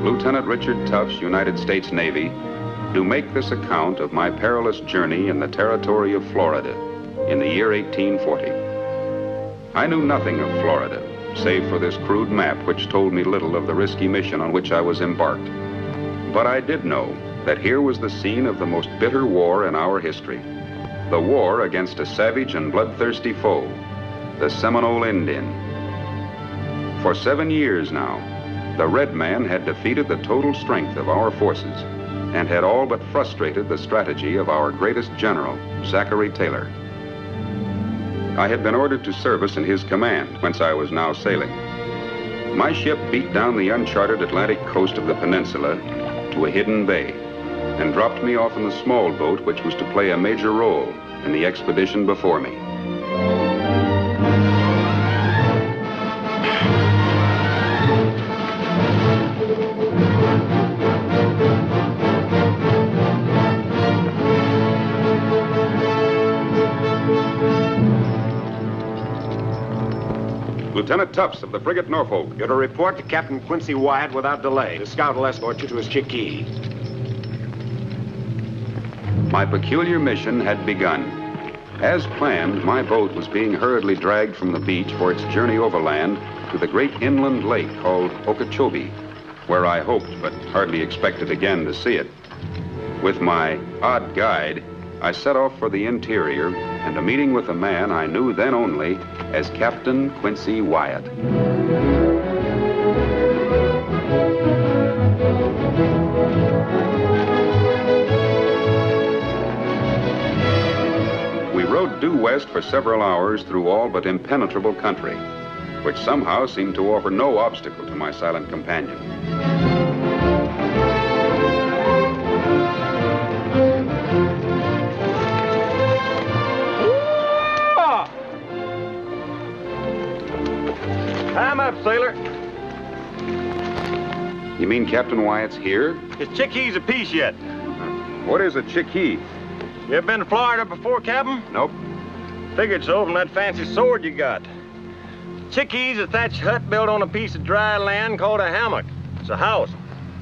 Lieutenant Richard Tufts, United States Navy, do make this account of my perilous journey in the territory of Florida in the year 1840. I knew nothing of Florida, save for this crude map which told me little of the risky mission on which I was embarked. But I did know that here was the scene of the most bitter war in our history, the war against a savage and bloodthirsty foe, the Seminole Indian. For 7 years now, the Red Man had defeated the total strength of our forces and had all but frustrated the strategy of our greatest general, Zachary Taylor. I had been ordered to service in his command, whence I was now sailing. My ship beat down the uncharted Atlantic coast of the peninsula to a hidden bay and dropped me off in the small boat which was to play a major role in the expedition before me. Lieutenant Tufts of the frigate Norfolk. You're to report to Captain Quincy Wyatt without delay. The scout will escort you to his Chickee. My peculiar mission had begun. As planned, my boat was being hurriedly dragged from the beach for its journey overland to the great inland lake called Okeechobee, where I hoped, but hardly expected again to see it. With my odd guide, I set off for the interior and a meeting with a man I knew then only as Captain Quincy Wyatt. We rode due west for several hours through all but impenetrable country, which somehow seemed to offer no obstacle to my silent companion. I'm up, sailor. You mean Captain Wyatt's here? His Chickee's a piece yet. What is a Chickee? You ever been to Florida before, Captain? Nope. Figured so from that fancy sword you got. Chickee's a thatched hut built on a piece of dry land called a hammock. It's a house.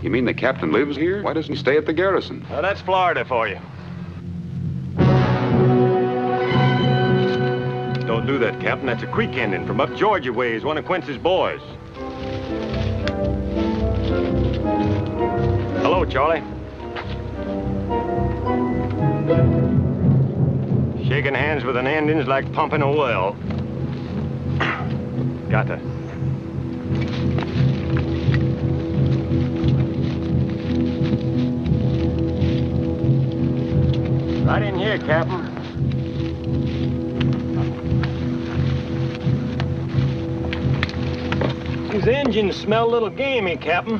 You mean the captain lives here? Why doesn't he stay at the garrison? Now, that's Florida for you. Don't do that, Captain. That's a creek Indian from up Georgia ways, one of Quincy's boys. Hello, Charlie. Shaking hands with an Indian's like pumping a well. Got to. Right in here, Captain. These engines smell a little gamey, Captain.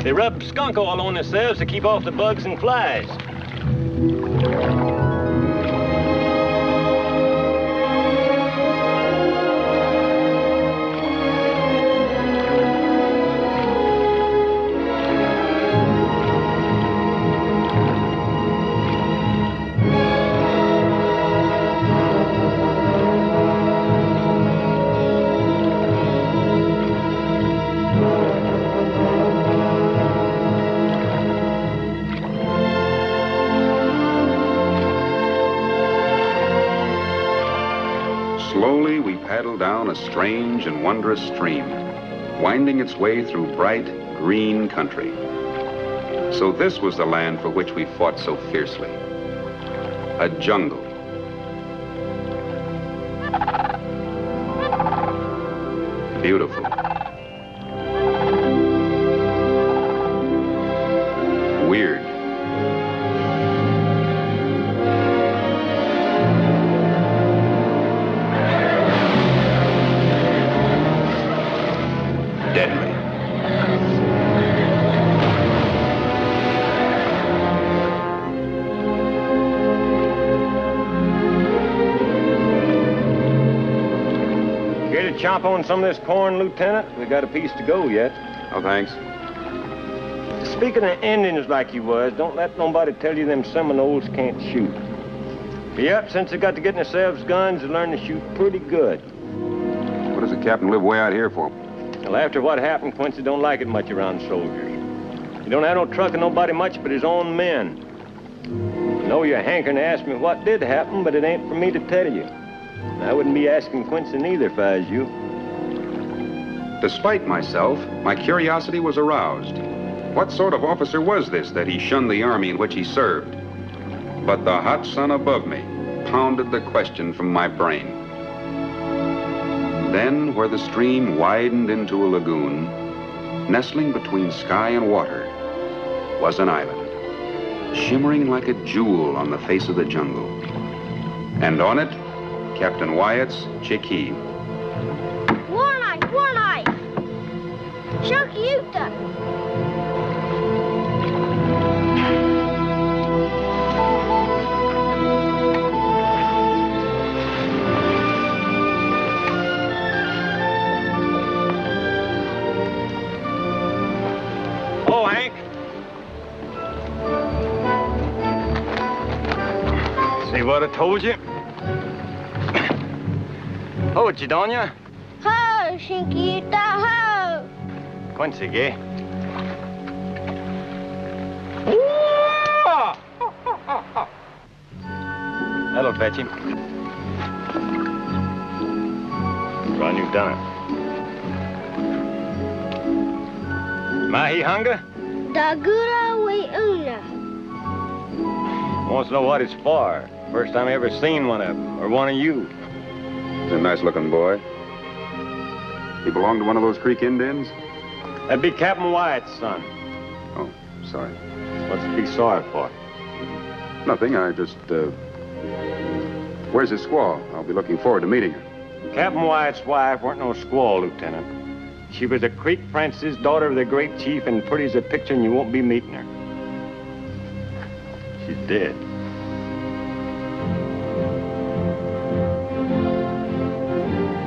They rub skunk oil on themselves to keep off the bugs and flies. Slowly, we paddled down a strange and wondrous stream, winding its way through bright, green country. So this was the land for which we fought so fiercely. A jungle. Beautiful. Weird. Deadly. Care to chomp on some of this corn, Lieutenant? We got a piece to go yet. Oh, thanks. Speaking of Indians like you was, don't let nobody tell you them Seminoles can't shoot. Yep, since they got to getting themselves guns, they learn to shoot pretty good. What does the captain live way out here for? Well, after what happened, Quincy don't like it much around soldiers. He don't have no truck and nobody much but his own men. I know you're hankering to ask me what did happen, but it ain't for me to tell you. And I wouldn't be asking Quincy neither if I was you. Despite myself, my curiosity was aroused. What sort of officer was this that he shunned the army in which he served? But the hot sun above me pounded the question from my brain. Then, where the stream widened into a lagoon, nestling between sky and water, was an island, shimmering like a jewel on the face of the jungle. And on it, Captain Wyatt's Chickee. War knife! Chunky Utah! Oh, Hank. See what I told you? Ho, Chidonia. Ho, Chiquita, ho! Quincy, gay. That'll fetch him. Run, you've done it. Mahi hunger? Dagura we una. Wants to know what it's for. First time I ever seen one of them, or one of you. He's a nice-looking boy. He belonged to one of those Creek Indians? That'd be Captain Wyatt's son. Oh, sorry. What's to be sorry for? Nothing, I just, Where's his squaw? I'll be looking forward to meeting her. Captain Wyatt's wife weren't no squaw, Lieutenant. She was a Creek Francis, daughter of the great chief, and pretty as a picture, and you won't be meeting her. She's dead.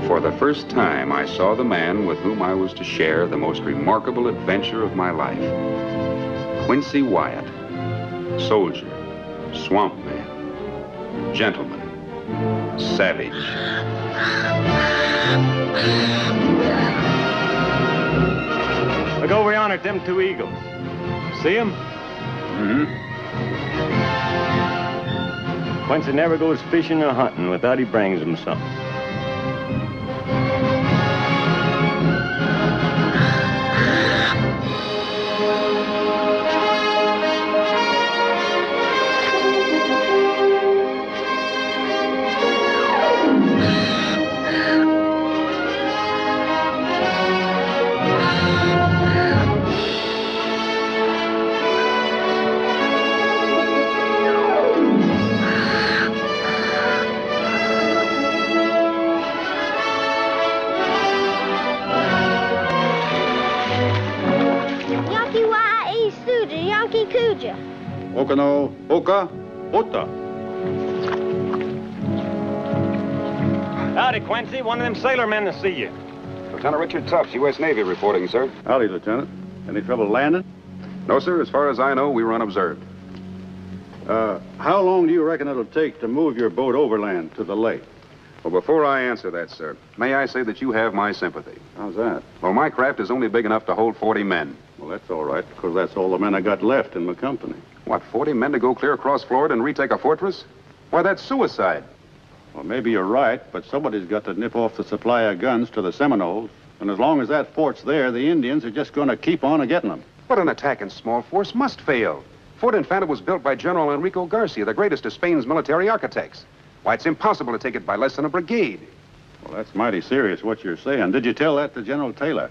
For the first time, I saw the man with whom I was to share the most remarkable adventure of my life. Quincy Wyatt, soldier, swamp man, gentleman, savage. Look over yonder at them two eagles. See them? Mm-hmm. Quincy never goes fishing or hunting without he brings them something. Okano, Oka, Ota. Howdy, Quincy. One of them sailor men to see you. Lieutenant Richard Tufts, U.S. Navy, reporting, sir. Howdy, Lieutenant. Any trouble landing? No, sir. As far as I know, we were unobserved. How long do you reckon it'll take to move your boat overland to the lake? Well, before I answer that, sir, may I say that you have my sympathy. How's that? Well, my craft is only big enough to hold 40 men. Well, that's all right, because that's all the men I got left in my company. What, 40 men to go clear across Florida and retake a fortress? Why, that's suicide. Well, maybe you're right, but somebody's got to nip off the supply of guns to the Seminoles. And as long as that fort's there, the Indians are just going to keep on getting them. But an attack in small force must fail. Fort Infanta was built by General Enrico Garcia, the greatest of Spain's military architects. Why, it's impossible to take it by less than a brigade. Well, that's mighty serious what you're saying. Did you tell that to General Taylor?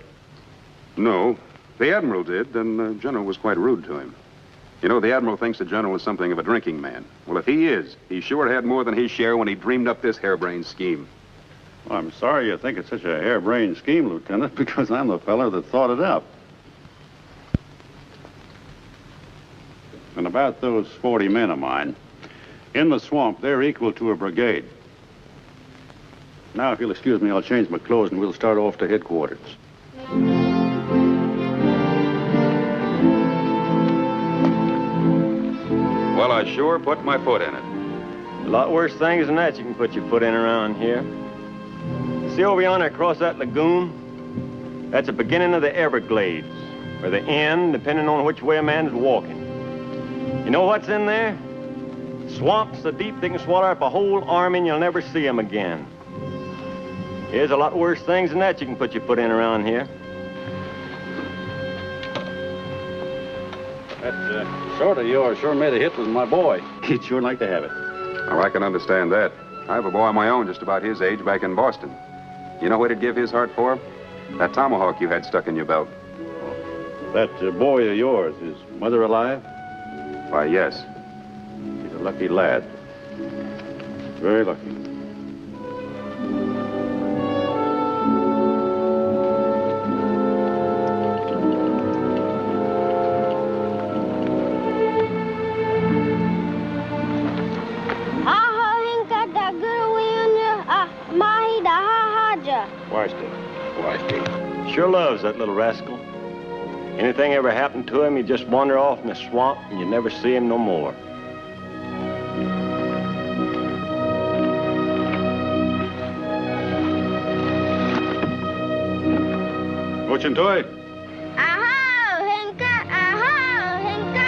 No. The Admiral did, and the General was quite rude to him. You know, the Admiral thinks the General is something of a drinking man. Well, if he is, he sure had more than his share when he dreamed up this harebrained scheme. Well, I'm sorry you think it's such a harebrained scheme, Lieutenant, because I'm the fellow that thought it up. And about those 40 men of mine, in the swamp, they're equal to a brigade. Now, if you'll excuse me, I'll change my clothes and we'll start off to headquarters. Well, I sure put my foot in it. A lot worse things than that you can put your foot in around here. See over yonder across that lagoon? That's the beginning of the Everglades. or the end, depending on which way a man's walking. You know what's in there? Swamps so deep they can swallow up a whole army and you'll never see them again. There's a lot worse things than that you can put your foot in around here. That sword of yours sure made a hit with my boy. He'd sure like to have it. Oh, I can understand that. I have a boy of my own just about his age back in Boston. You know what he'd give his heart for? That tomahawk you had stuck in your belt. That boy of yours, is mother alive? Why, yes. He's a lucky lad. Very lucky. Sure loves that little rascal. Anything ever happened to him, he'd just wander off in the swamp and you'd never see him no more. Ochintoy. Aho, Hinka! Aho, Hinka!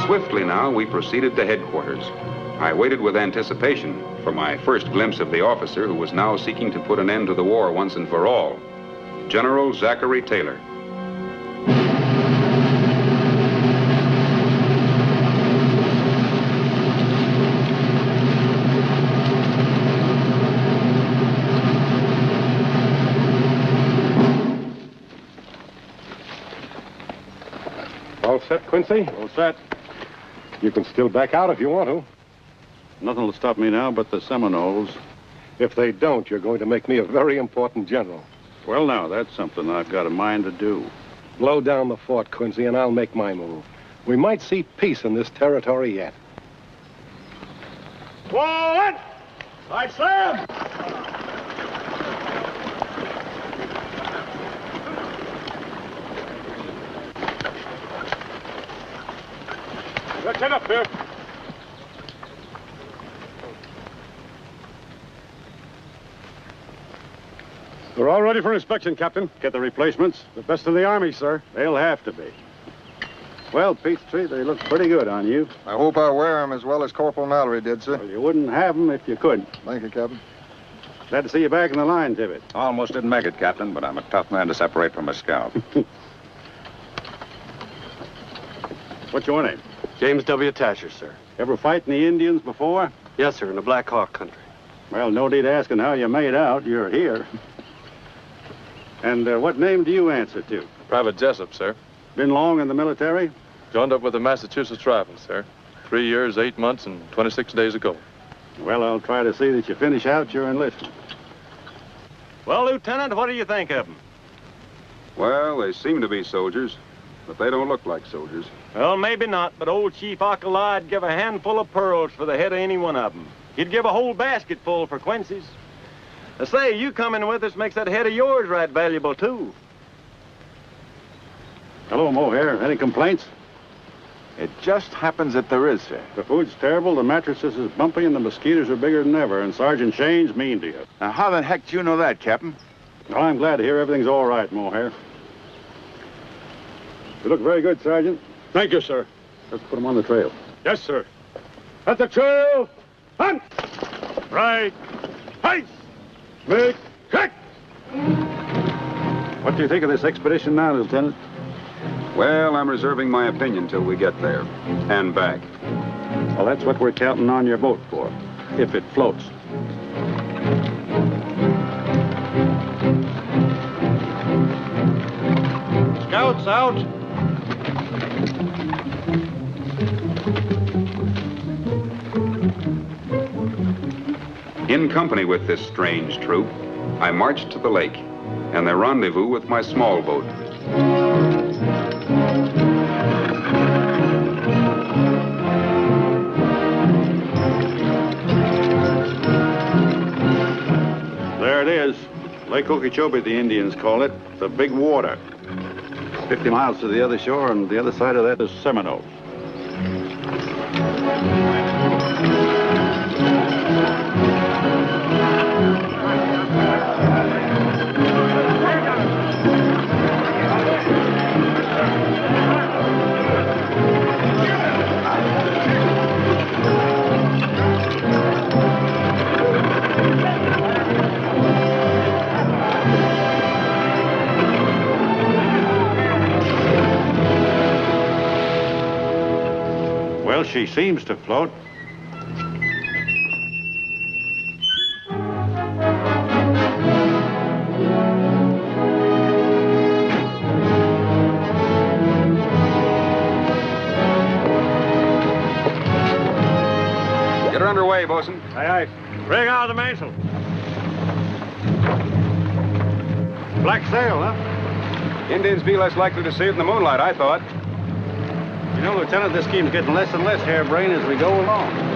Swiftly now, we proceeded to headquarters. I waited with anticipation for my first glimpse of the officer who was now seeking to put an end to the war once and for all, General Zachary Taylor. All set, Quincy? All set. You can still back out if you want to. Nothing will stop me now but the Seminoles. If they don't, you're going to make me a very important general. Well, now, that's something I've got a mind to do. Blow down the fort, Quincy, and I'll make my move. We might see peace in this territory yet. Forward! Side slam! Let's head up there. We're all ready for inspection, Captain. Get the replacements? The best in the Army, sir. They'll have to be. Well, Peachtree, they look pretty good on you. I hope I wear them as well as Corporal Mallory did, sir. Well, you wouldn't have them if you could. Thank you, Captain. Glad to see you back in the line, Tibbet. Almost didn't make it, Captain, but I'm a tough man to separate from a scout. What's your name? James W. Tasher, sir. Ever fighting the Indians before? Yes, sir, in the Black Hawk country. Well, no need asking how you made out. You're here. And what name do you answer to? Private Jessup, sir. Been long in the military? Joined up with the Massachusetts Rifles, sir. 3 years, 8 months, and 26 days ago. Well, I'll try to see that you finish out your enlistment. Well, Lieutenant, what do you think of them? Well, they seem to be soldiers, but they don't look like soldiers. Well, maybe not, but old Chief Alkala'd give a handful of pearls for the head of any one of them. He'd give a whole basket full for Quincy's. I say, you coming with us makes that head of yours right valuable, too. Hello, Mohair. Any complaints? It just happens that there is, sir. The food's terrible, the mattresses is bumpy, and the mosquitoes are bigger than ever, and Sergeant Shane's mean to you. Now, how the heck do you know that, Captain? Well, I'm glad to hear everything's all right, Mohair. You look very good, Sergeant. Thank you, sir. Let's put them on the trail. Yes, sir. At the trail, hunt! Right, height, make, kick! What do you think of this expedition now, Lieutenant? Well, I'm reserving my opinion till we get there and back. Well, that's what we're counting on your boat for, if it floats. Scouts out! In company with this strange troop, I marched to the lake and they rendezvous with my small boat. There it is. Lake Okeechobee, the Indians call it. The Big Water. 50 miles to the other shore, and the other side of that is Seminoles. she seems to float. Get her underway, bosun. Aye, aye. Rig out the mainsail. Black sail, huh? Indians be less likely to see it in the moonlight, I thought. You know, Lieutenant, this scheme's getting less and less harebrained as we go along.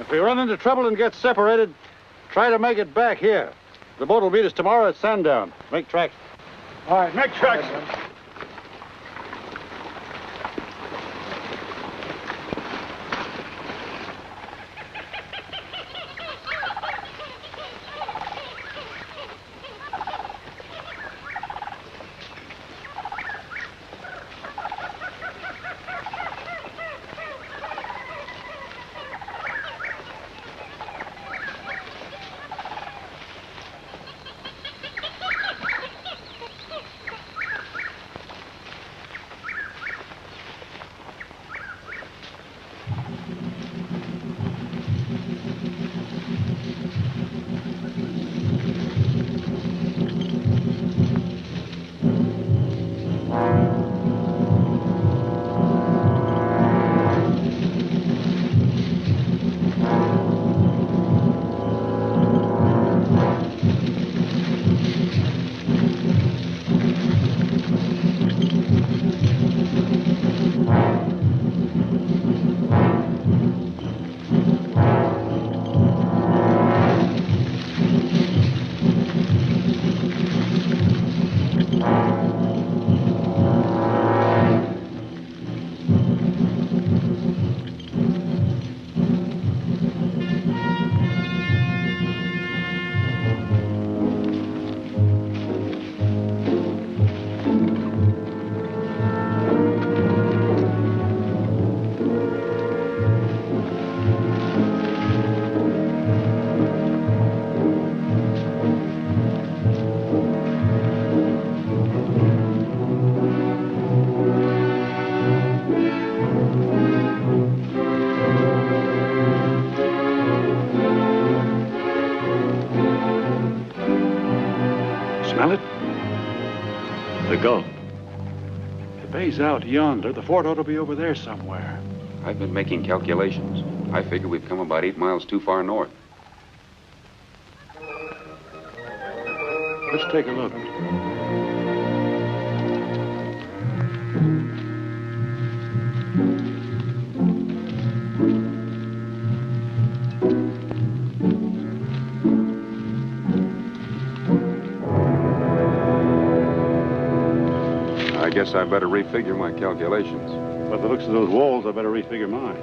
If we run into trouble and get separated, try to make it back here. The boat will meet us tomorrow at sundown. Make tracks. All right, make tracks. bay's out yonder. The fort ought to be over there somewhere. I've been making calculations. I figure we've come about 8 miles too far north. Let's take a look. I guess I better refigure my calculations. By the looks of those walls, I better refigure mine.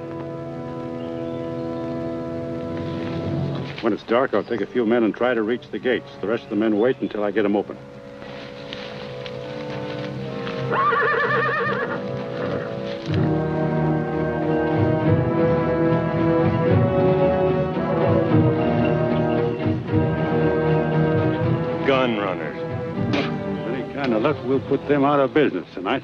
When it's dark, I'll take a few men and try to reach the gates. The rest of the men wait until I get them open. Gun runners. With any kind of luck, we'll put them out of business tonight.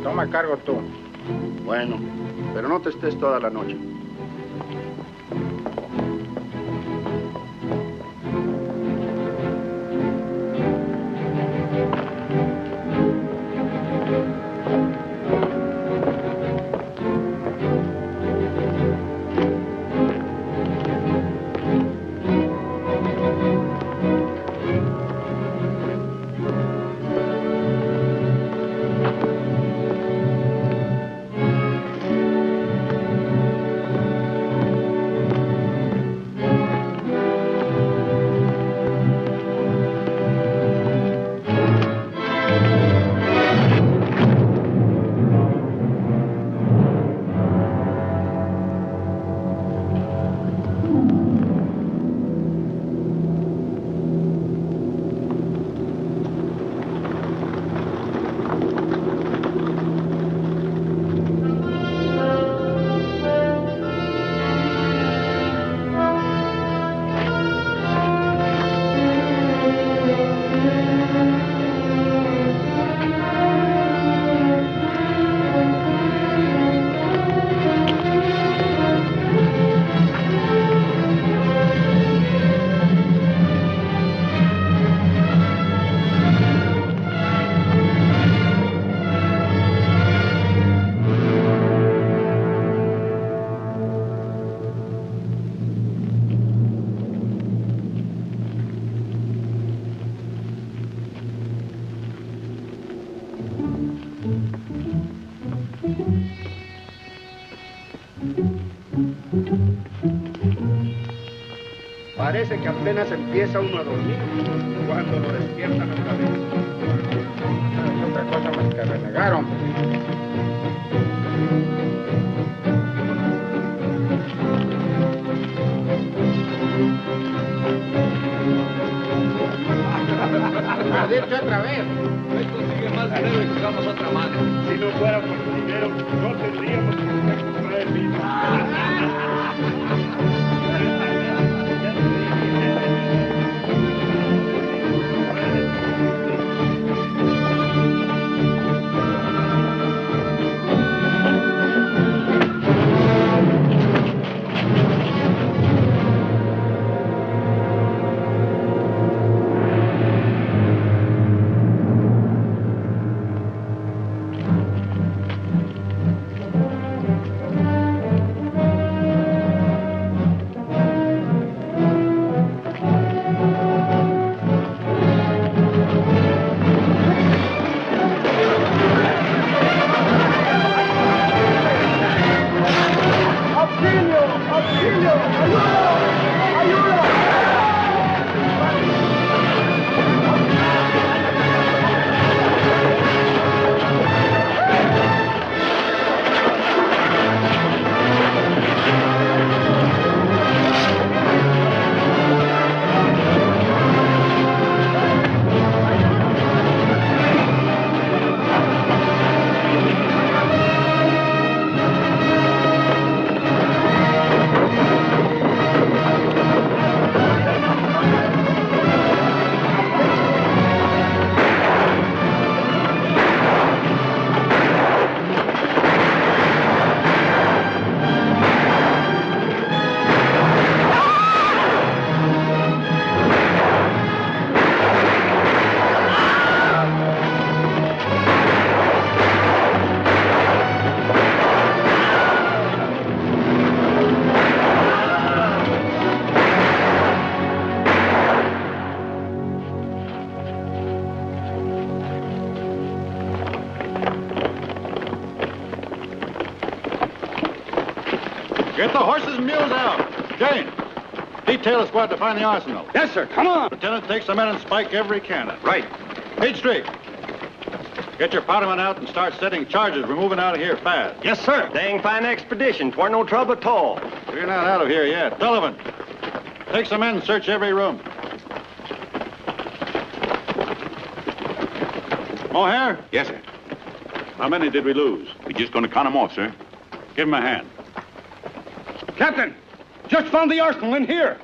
Toma cargo tú. Bueno, pero no te estés toda la noche. Parece que apenas empieza uno a dormir cuando lo despiertan otra vez. No hay otra cosa más que renegar, hombre. ¿Lo dicho otra vez? Hoy consigue más dinero y jugamos otra madre. Si no fuera por tu dinero, no tendríamos que comprar el vino. Get the horses and mules out. Jane, detail a squad to find the arsenal. Yes, sir. Come on. Lieutenant, take some men and spike every cannon. Right. Page Street. Get your powder men out and start setting charges. We're moving out of here fast. Yes, sir. Dang fine expedition. 'Twar no trouble at all. We're not out of here yet. Sullivan, take some men and search every room. Mohair? Yes, sir. How many did we lose? We're just going to count them off, sir. Give him a hand. Captain, just found the arsenal in here.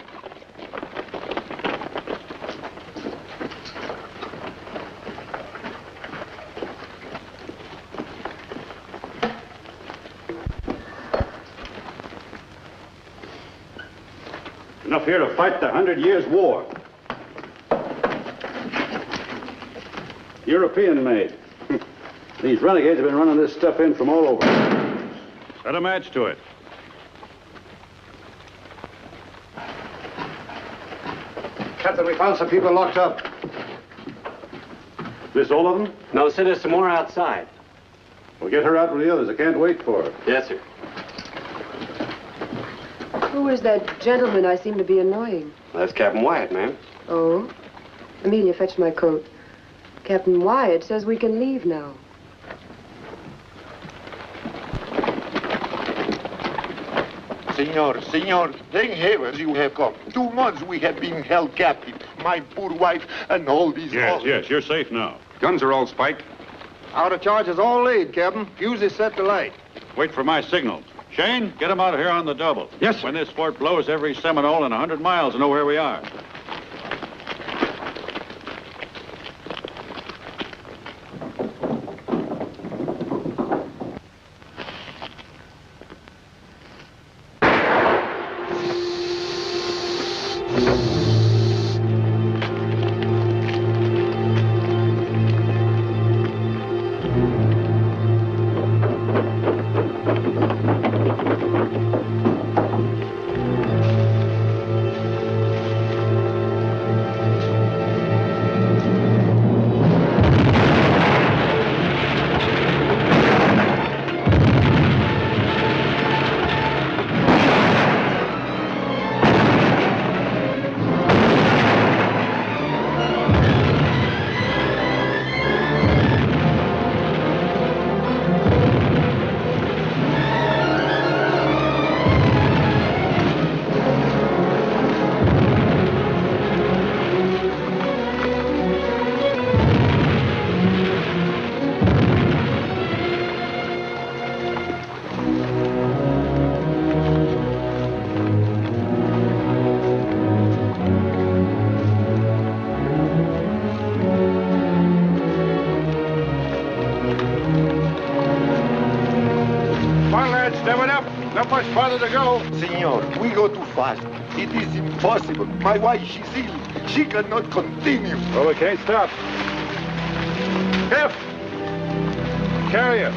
Enough here to fight the 100 Years' War. European made. These renegades have been running this stuff in from all over. Set a match to it. Captain, we found some people locked up. This all of them? No, sir, there's some more outside. Well, get her out with the others. I can't wait for her. Yes, sir. Who is that gentleman I seem to be annoying? That's Captain Wyatt, ma'am. Oh? Amelia, fetch my coat. Captain Wyatt says we can leave now. Senor, thank heavens you have come. 2 months we have been held captive. My poor wife and all these... Yes, you're safe now. Guns are all spiked. Outer charges all laid, Captain. Fuse is set to light. Wait for my signals. Shane, get them out of here on the double. Yes, sir. When this fort blows, every Seminole in 100 miles will know where we are. Not much farther to go. Senor, we go too fast. It is impossible. My wife, she's ill. She cannot continue. Well, we can't stop. F! Carrier.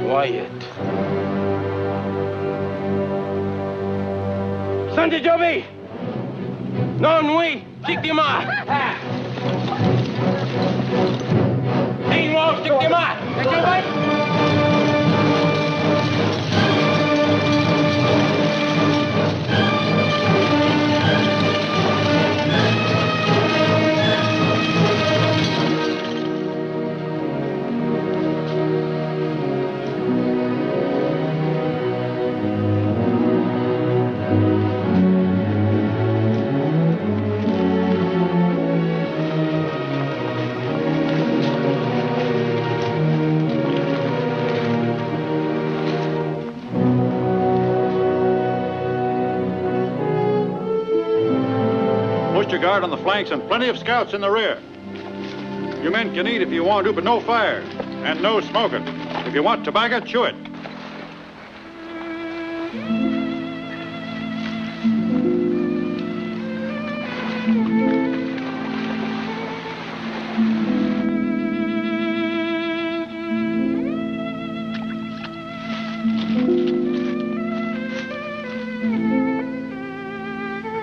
Wyatt. Sandy Joby! Non oui, stick-tes-moi! Ain't wrong, stick-tes-moi! Take your wife! guard on the flanks and plenty of scouts in the rear. You men can eat if you want to, but no fire. And no smoking. If you want tobacco, chew it.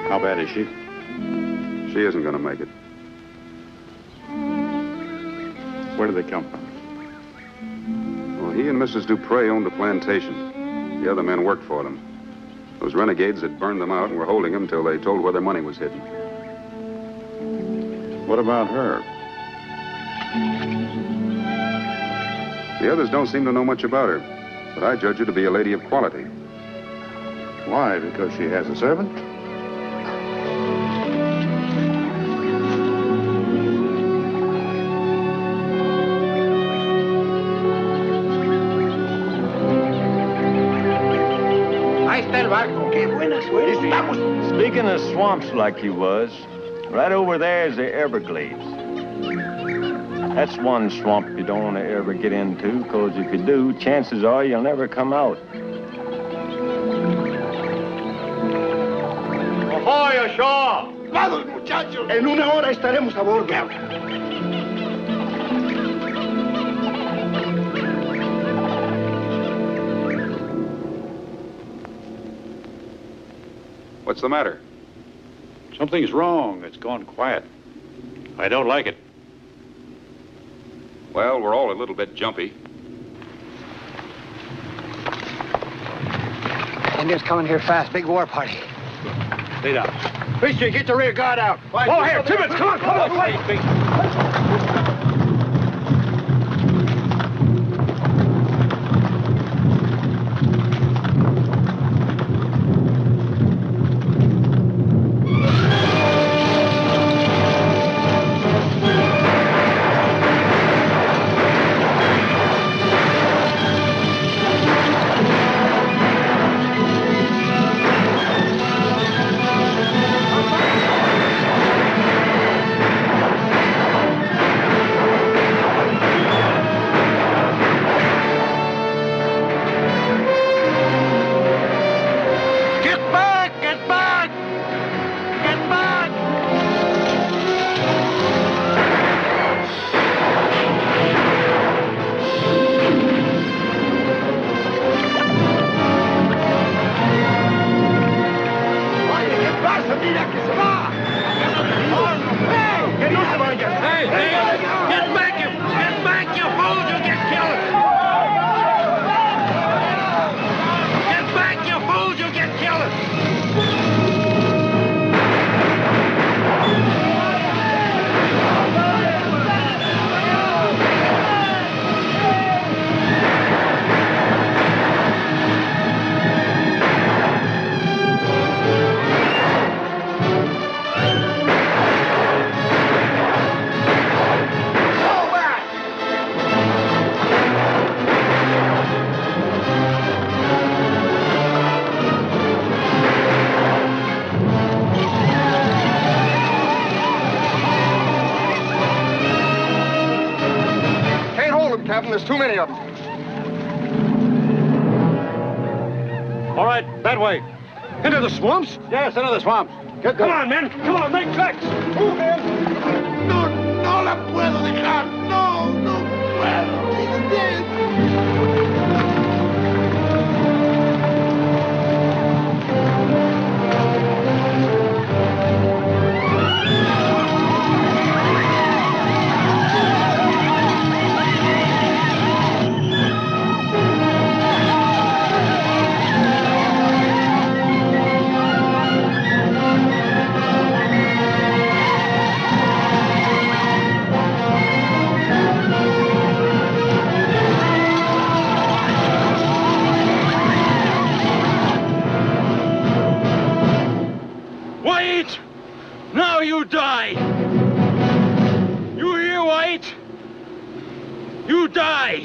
How bad is she? She isn't going to make it. Where do they come from? Well, he and Mrs. Dupre owned a plantation. The other men worked for them. Those renegades had burned them out and were holding them until they told where their money was hidden. What about her? The others don't seem to know much about her, but I judge her to be a lady of quality. Why? Because she has a servant? Speaking of swamps like you was, right over there is the Everglades. That's one swamp you don't want to ever get into, because if you do, chances are you'll never come out. ¡Ahoy, Shaw! ¡Vamos, muchachos! En una hora estaremos a bordo. What's the matter? Something's wrong. It's gone quiet. I don't like it. Well, we're all a little bit jumpy. Indians coming here fast. Big war party. Stay down. Fisher, get the rear guard out. Oh, here, Tibbets, come on, fight. Captain. There's too many of them. All right, that way. Into the swamps? Yes, into the swamps. Get Come on, men. Come on, make tracks. Move in. No, no la puedo dejar. No, no puedo. He's dead. White! Now you die! You hear, White? You die!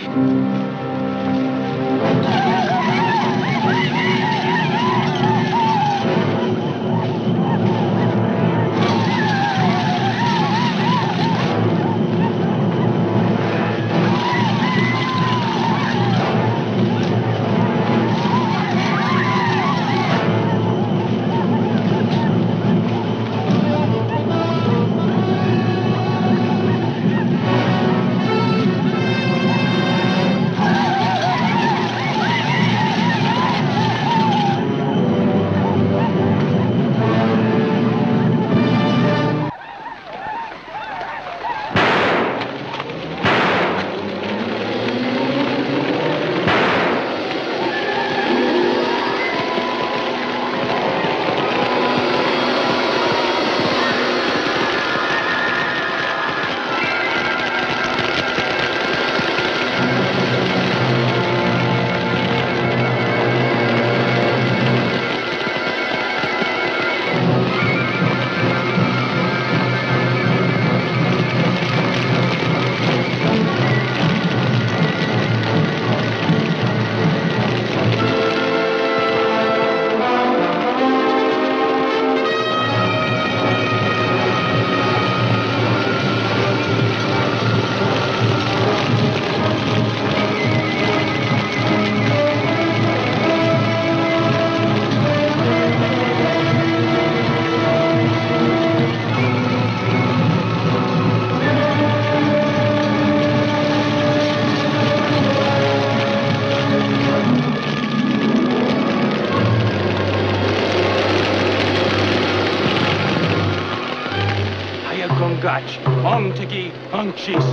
Long tiki anchis.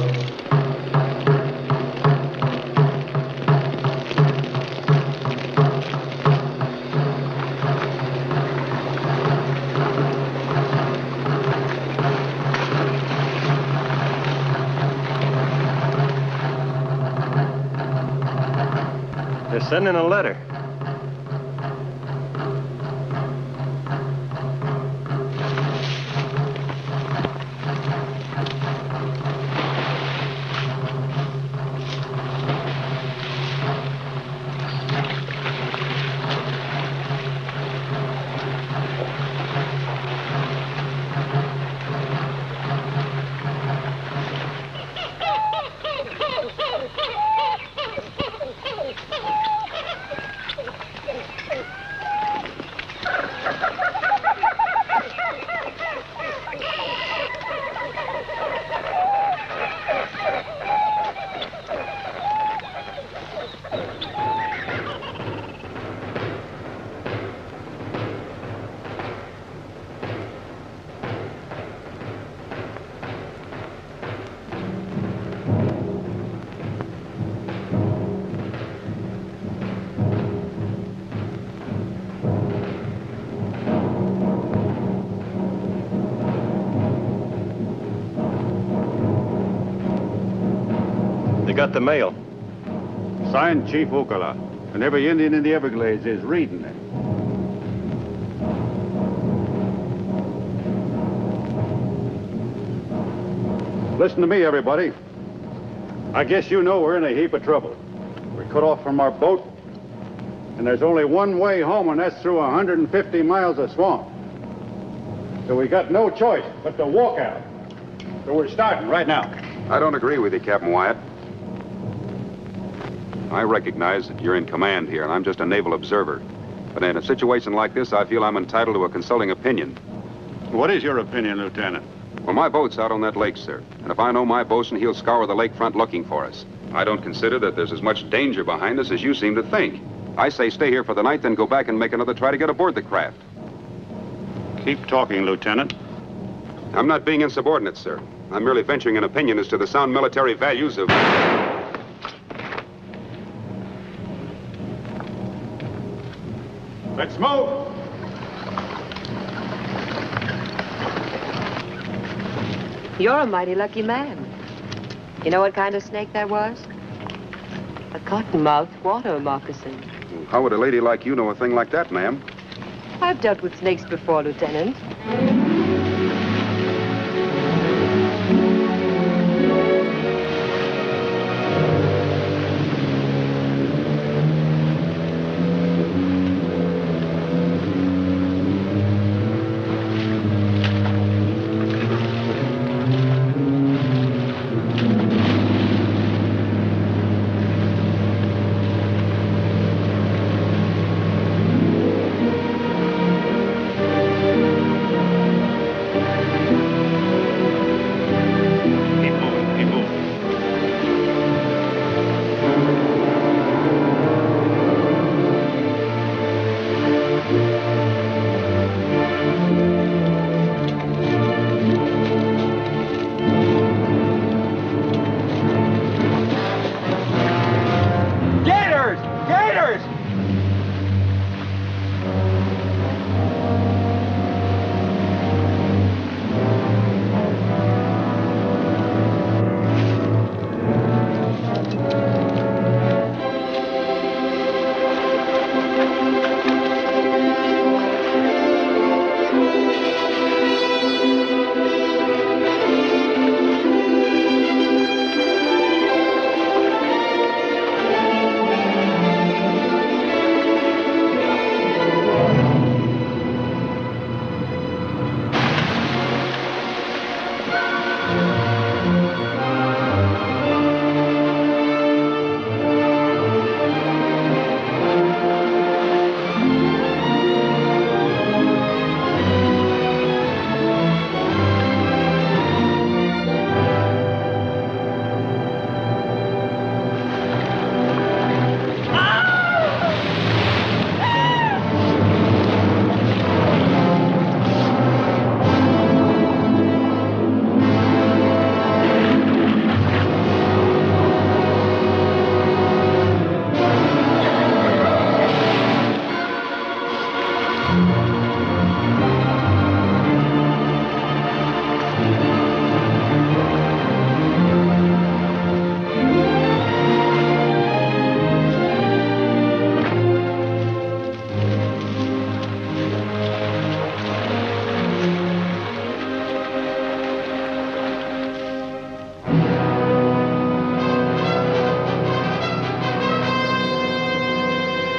They're sending a letter. They got the mail. Signed Chief Ocala. And every Indian in the Everglades is reading it. Listen to me, everybody. I guess you know we're in a heap of trouble. We're cut off from our boat, and there's only one way home, and that's through 150 miles of swamp. So we got no choice but to walk out. So we're starting right now. I don't agree with you, Captain Wyatt. I recognize that you're in command here, and I'm just a naval observer. But in a situation like this, I feel I'm entitled to a consulting opinion. What is your opinion, Lieutenant? Well, my boat's out on that lake, sir. And if I know my bosun, he'll scour the lakefront looking for us. I don't consider that there's as much danger behind us as you seem to think. I say stay here for the night, then go back and make another try to get aboard the craft. Keep talking, Lieutenant. I'm not being insubordinate, sir. I'm merely venturing an opinion as to the sound military values of... Let's move. You're a mighty lucky man. You know what kind of snake that was? A cottonmouth water moccasin. How would a lady like you know a thing like that, ma'am? I've dealt with snakes before, Lieutenant.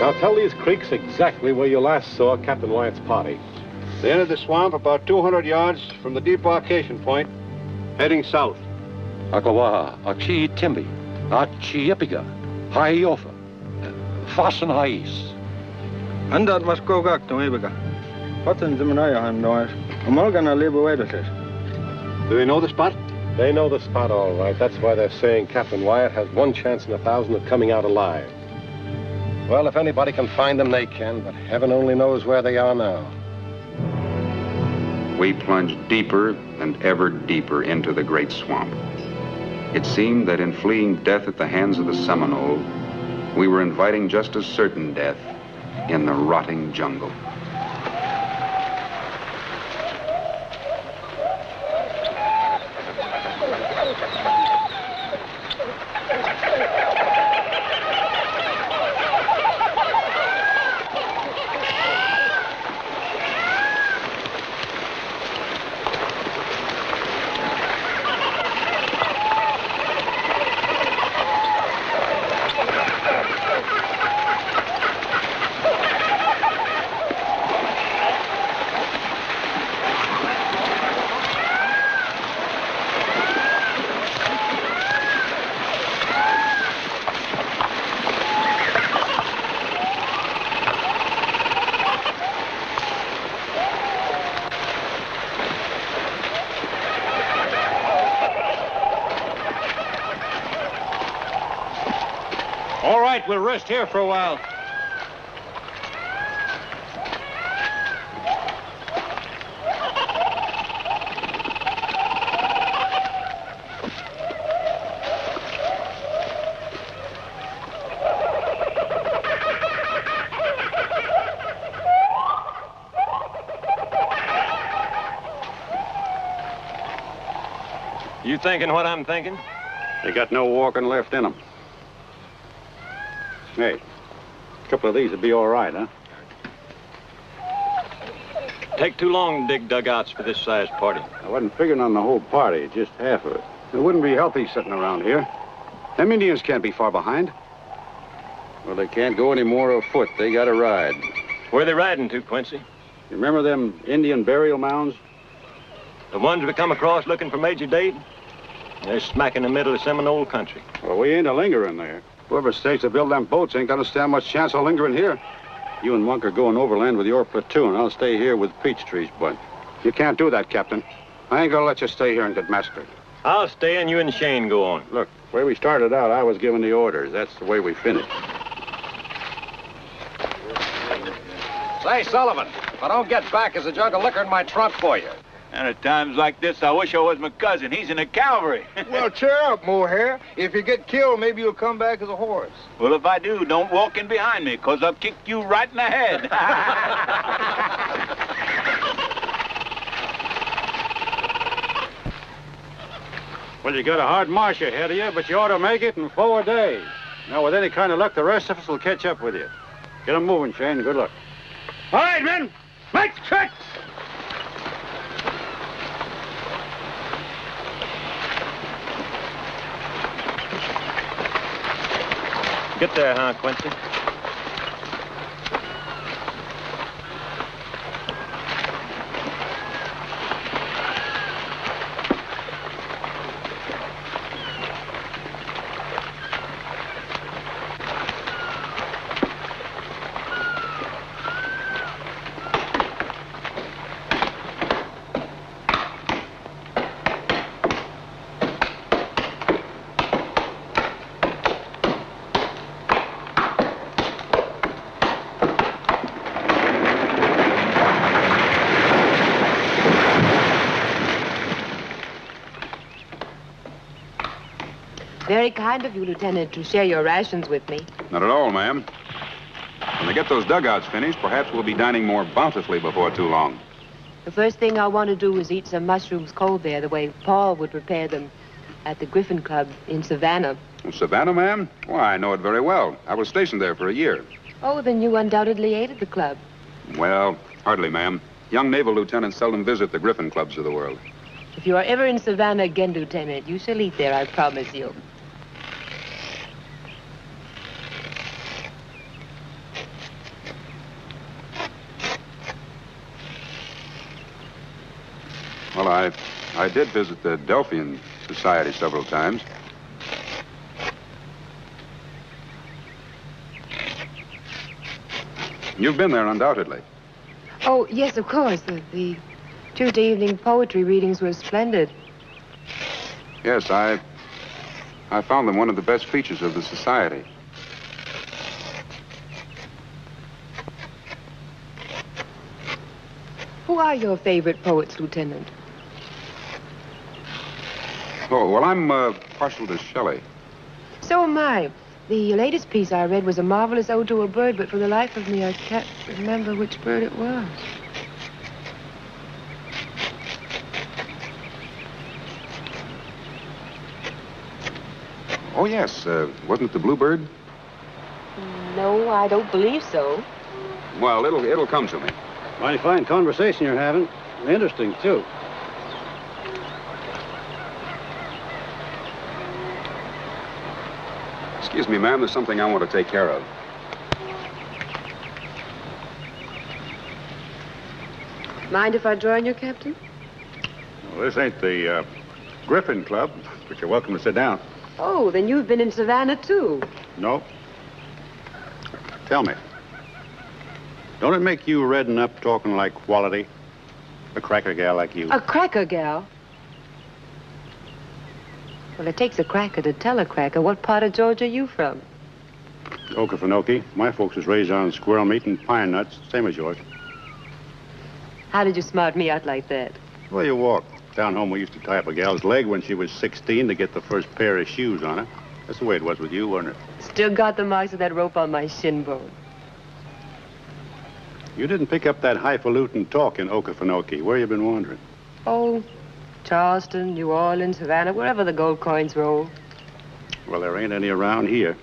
Now tell these creeks exactly where you last saw Captain Wyatt's party. They entered the swamp about 200 yards from the debarkation point, heading south. Akawaha, Achi Timbi, Achi Epiga, Haiofa, Fasten Hais. Andat was kogak to Ebiga. Potten the Manayahan noise. Amalgana live away to this. Do they know the spot? They know the spot all right. That's why they're saying Captain Wyatt has 1 chance in 1,000 of coming out alive. Well, if anybody can find them, they can, but heaven only knows where they are now. We plunged deeper and ever deeper into the great swamp. It seemed that in fleeing death at the hands of the Seminole, we were inviting just as certain death in the rotting jungle. All right, we'll rest here for a while. You thinking what I'm thinking? They got no walking left in them. Hey, a couple of these would be all right, huh? Take too long to dig dugouts for this size party. I wasn't figuring on the whole party, just half of it. It wouldn't be healthy sitting around here. Them Indians can't be far behind. Well, they can't go any more afoot. They got to ride. Where are they riding to, Quincy? You remember them Indian burial mounds? The ones we come across looking for Major Dade? They're smack in the middle of Seminole country. Well, we ain't a lingering there. Whoever stays to build them boats ain't gonna stand much chance of lingering here. You and Monk are going overland with your platoon. I'll stay here with Peachtree's bud. You can't do that, Captain. I ain't gonna let you stay here and get massacred. I'll stay and you and Shane go on. Look, the way we started out, I was giving the orders. That's the way we finished. Say, Sullivan, if I don't get back, there's a jug of liquor in my trunk for you. And at times like this, I wish I was my cousin. He's in the cavalry. Well, cheer up, Mohair. If you get killed, maybe you'll come back as a horse. Well, if I do, don't walk in behind me, because I'll kick you right in the head. Well, you got a hard march ahead of you, but you ought to make it in 4 days. Now, with any kind of luck, the rest of us will catch up with you. Get 'em moving, Shane. Good luck. All right, men. Make tricks! Get there, huh, Quincy? Very kind of you, Lieutenant, to share your rations with me. Not at all, ma'am. When they get those dugouts finished, perhaps we'll be dining more bountifully before too long. The first thing I want to do is eat some mushrooms cold there, the way Paul would prepare them at the Griffin Club in Savannah. Savannah, ma'am? Why, I know it very well. I was stationed there for a year. Oh, then you undoubtedly ate at the club. Well, hardly, ma'am. Young naval lieutenants seldom visit the Griffin Clubs of the world. If you are ever in Savannah again, Lieutenant, you shall eat there, I promise you. I did visit the Delphian Society several times. You've been there, undoubtedly. Oh, yes, of course. The Tuesday evening poetry readings were splendid. Yes, I found them one of the best features of the society. Who are your favorite poets, Lieutenant? Oh, well, I'm partial to Shelley. So am I. The latest piece I read was a marvelous ode to a bird, but for the life of me, I can't remember which bird it was. Oh, yes. Wasn't it the bluebird? No, I don't believe so. Well, it'll come to me. Mighty fine conversation you're having. Interesting, too. Excuse me, ma'am. There's something I want to take care of. Mind if I join you, Captain? Well, this ain't the Griffin Club, but you're welcome to sit down. Oh, then you've been in Savannah, too. No. Tell me, don't it make you redden up talking like quality? A cracker gal like you. A cracker gal? Well, it takes a cracker to tell a cracker. What part of Georgia are you from? Okefenokee. My folks was raised on squirrel meat and pine nuts, same as yours. How did you smart me out like that? Well, you walk. Down home, we used to tie up a gal's leg when she was 16 to get the first pair of shoes on her. That's the way it was with you, wasn't it? Still got the marks of that rope on my shin bone. You didn't pick up that highfalutin talk in Okefenokee. Where you been wandering? Oh, Charleston, New Orleans, Savannah, wherever the gold coins roll. Well, there ain't any around here.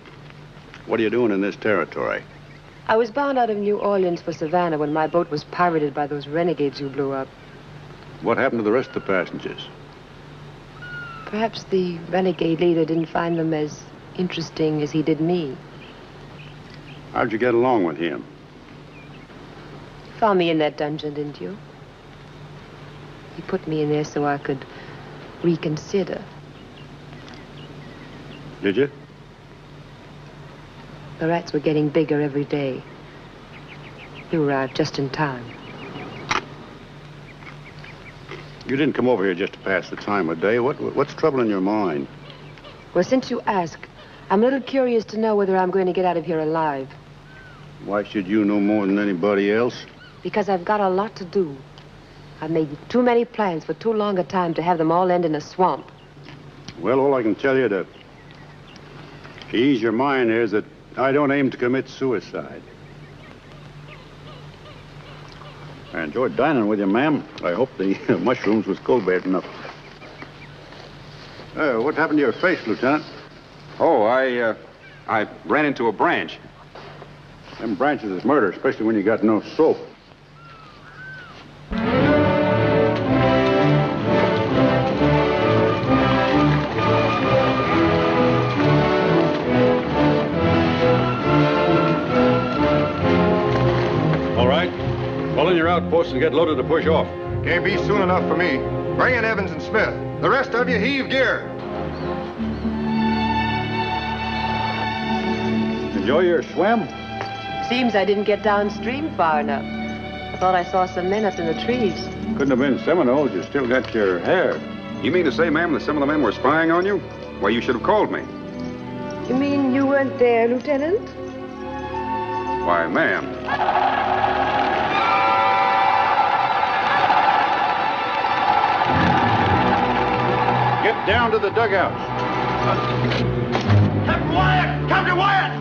What are you doing in this territory? I was bound out of New Orleans for Savannah when my boat was pirated by those renegades you blew up. What happened to the rest of the passengers? Perhaps the renegade leader didn't find them as interesting as he did me. How'd you get along with him? Found me in that dungeon, didn't you? He put me in there so I could reconsider. Did you? The rats were getting bigger every day. You arrived just in time. You didn't come over here just to pass the time of day. What's troubling your mind? Well, since you ask, I'm a little curious to know whether I'm going to get out of here alive. Why should you know more than anybody else? Because I've got a lot to do. I've made too many plans for too long a time to have them all end in a swamp. Well, all I can tell you to ease your mind is that I don't aim to commit suicide. I enjoyed dining with you, ma'am. I hope the mushrooms was cold-bait enough. What happened to your face, Lieutenant? Oh, I ran into a branch. Them branches is murder, especially when you got no soap. All right. Pull in your outposts and get loaded to push off. Can't be soon enough for me. Bring in Evans and Smith. The rest of you heave gear. Enjoy your swim? Seems I didn't get downstream far enough. I thought I saw some men up in the trees. Couldn't have been Seminoles. You still got your hair. You mean to say, ma'am, that some of the men were spying on you? Well, you should have called me. You mean you weren't there, Lieutenant? Why, ma'am. Get down to the dugouts. Captain Wyatt! Captain Wyatt!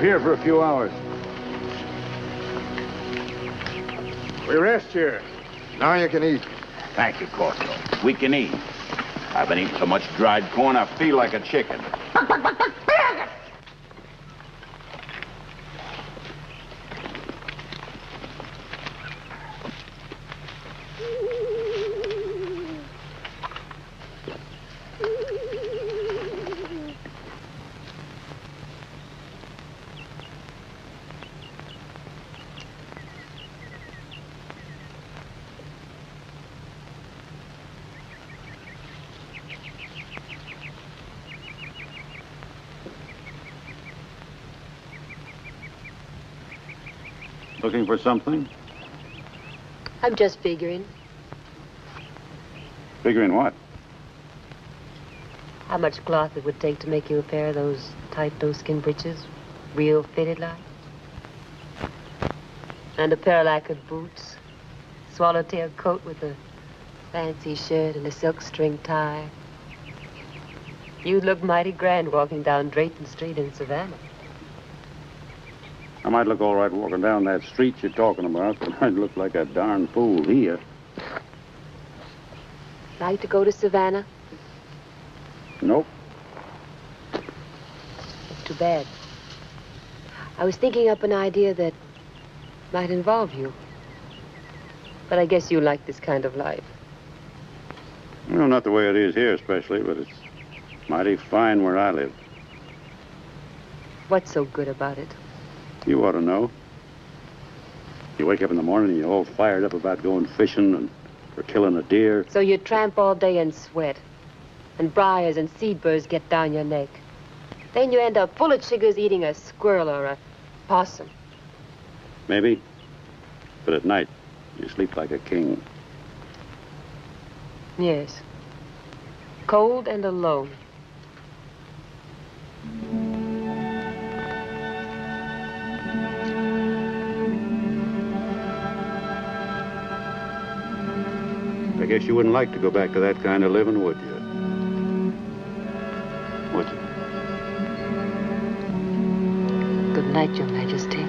here for a few hours. We rest here. Now you can eat. Thank you, Corporal. We can eat. I've been eating so much dried corn, I feel like a chicken. Looking for something? I'm just figuring. Figuring what? How much cloth it would take to make you a pair of those tight doeskin breeches, real fitted like. And a pair of lacquered boots, swallowtail coat with a fancy shirt and a silk string tie. You'd look mighty grand walking down Drayton Street in Savannah. I might look all right walking down that street you're talking about, but I'd look like a darn fool here. Like to go to Savannah? Nope. That's too bad. I was thinking up an idea that might involve you. But I guess you like this kind of life. Well, not the way it is here especially, but it's mighty fine where I live. What's so good about it? You ought to know. You wake up in the morning and you're all fired up about going fishing or killing a deer. So you tramp all day and sweat. And briars and seedbirds get down your neck. Then you end up full of chiggers eating a squirrel or a possum. Maybe. But at night, you sleep like a king. Yes. Cold and alone. I guess you wouldn't like to go back to that kind of living, would you? Would you? Good night, Your Majesty.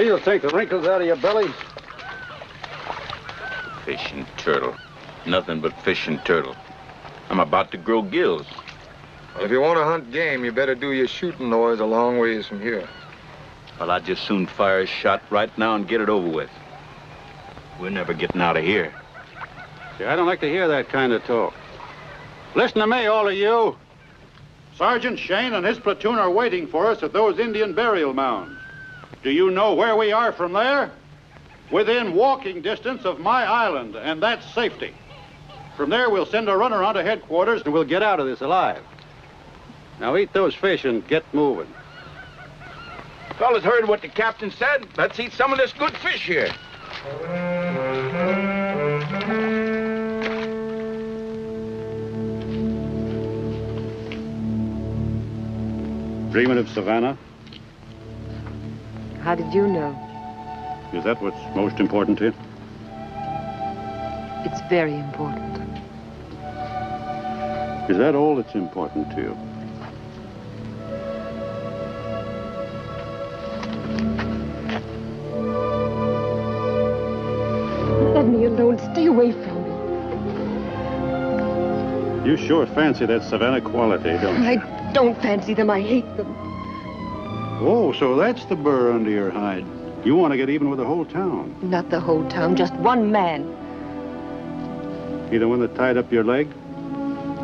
You'll take the wrinkles out of your belly. Fish and turtle. Nothing but fish and turtle. I'm about to grow gills. Well, if you want to hunt game, you better do your shooting, Noise, a long ways from here. Well, I'd just soon fire a shot right now and get it over with. We're never getting out of here. See, I don't like to hear that kind of talk. Listen to me, all of you. Sergeant Shane and his platoon are waiting for us at those Indian burial mounds. Do you know where we are from there? Within walking distance of my island, and that's safety. From there, we'll send a runner on to headquarters, and we'll get out of this alive. Now eat those fish and get moving. Fellas heard what the captain said. Let's eat some of this good fish here. Dreaming of Savannah? How did you know? Is that what's most important to you? It's very important. Is that all that's important to you? Let me alone. Stay away from me. You sure fancy that Savannah quality, don't you? I don't fancy them. I hate them. Oh, so that's the burr under your hide. You want to get even with the whole town. Not the whole town, just one man. He the one that tied up your leg?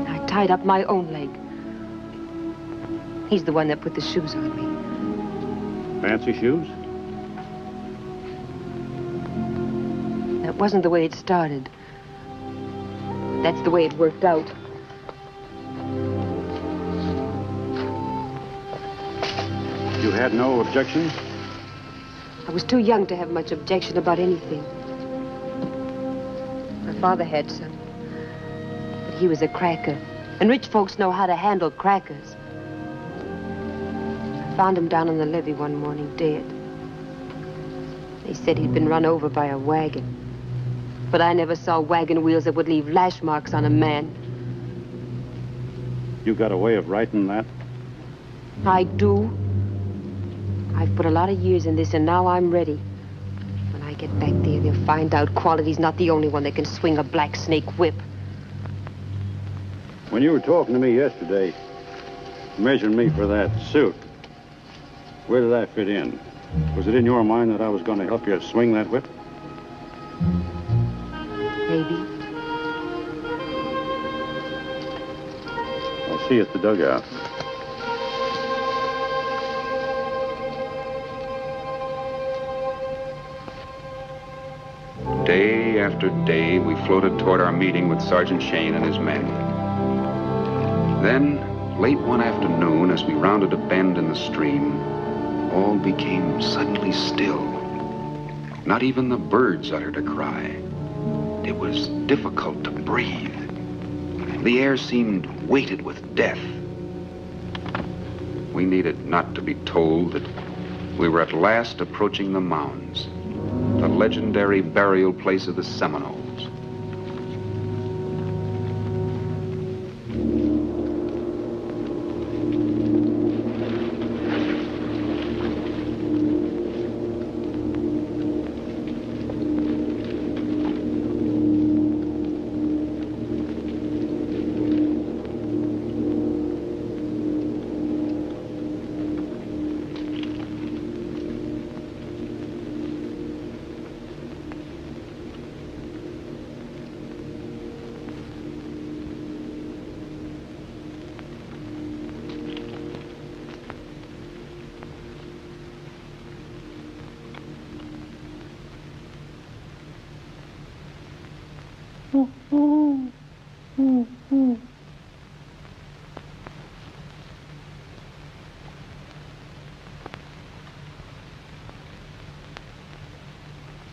I tied up my own leg. He's the one that put the shoes on me. Fancy shoes? That wasn't the way it started. That's the way it worked out. You had no objection? I was too young to have much objection about anything. My father had some. But he was a cracker. And rich folks know how to handle crackers. I found him down on the levee one morning, dead. They said he'd been run over by a wagon. But I never saw wagon wheels that would leave lash marks on a man. You got a way of writing that? I do. I've put a lot of years in this, and now I'm ready. When I get back there, they'll find out Quality's not the only one that can swing a black snake whip. When you were talking to me yesterday, measuring me for that suit, where did that fit in? Was it in your mind that I was going to help you swing that whip? Maybe. I'll see you at the dugout. Day after day, we floated toward our meeting with Sergeant Shane and his men. Then, late one afternoon, as we rounded a bend in the stream, all became suddenly still. Not even the birds uttered a cry. It was difficult to breathe. The air seemed weighted with death. We needed not to be told that we were at last approaching the mounds, the legendary burial place of the Seminoles.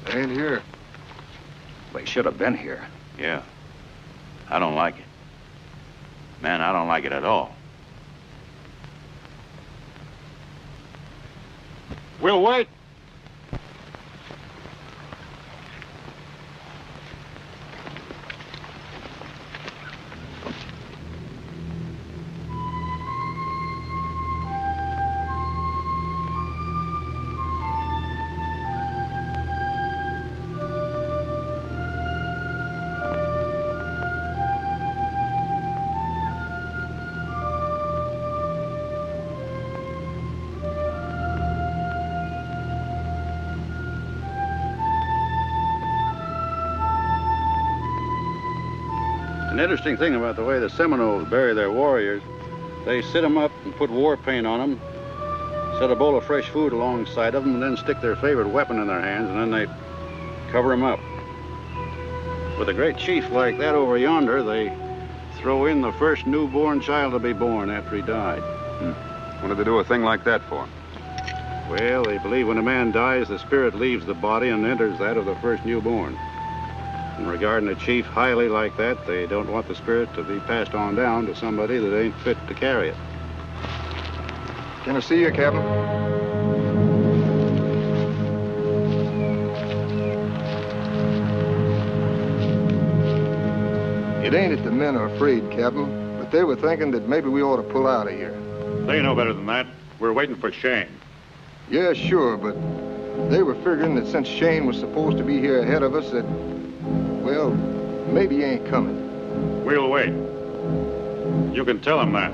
They ain't here. They should have been here. Yeah. I don't like it. Man, I don't like it at all. We'll wait. An interesting thing about the way the Seminoles bury their warriors, they sit them up and put war paint on them, set a bowl of fresh food alongside of them, and then stick their favorite weapon in their hands, and then they cover them up. With a great chief like that over yonder, they throw in the first newborn child to be born after he died. What do they do a thing like that for? Well, they believe when a man dies, the spirit leaves the body and enters that of the first newborn. And regarding a chief highly like that, they don't want the spirit to be passed on down to somebody that ain't fit to carry it. Can I see you, Captain? It ain't that the men are afraid, Captain, but they were thinking that maybe we ought to pull out of here. They know better than that. We're waiting for Shane. Yeah, sure, but they were figuring that since Shane was supposed to be here ahead of us, that, well, maybe he ain't coming. We'll wait. You can tell him that.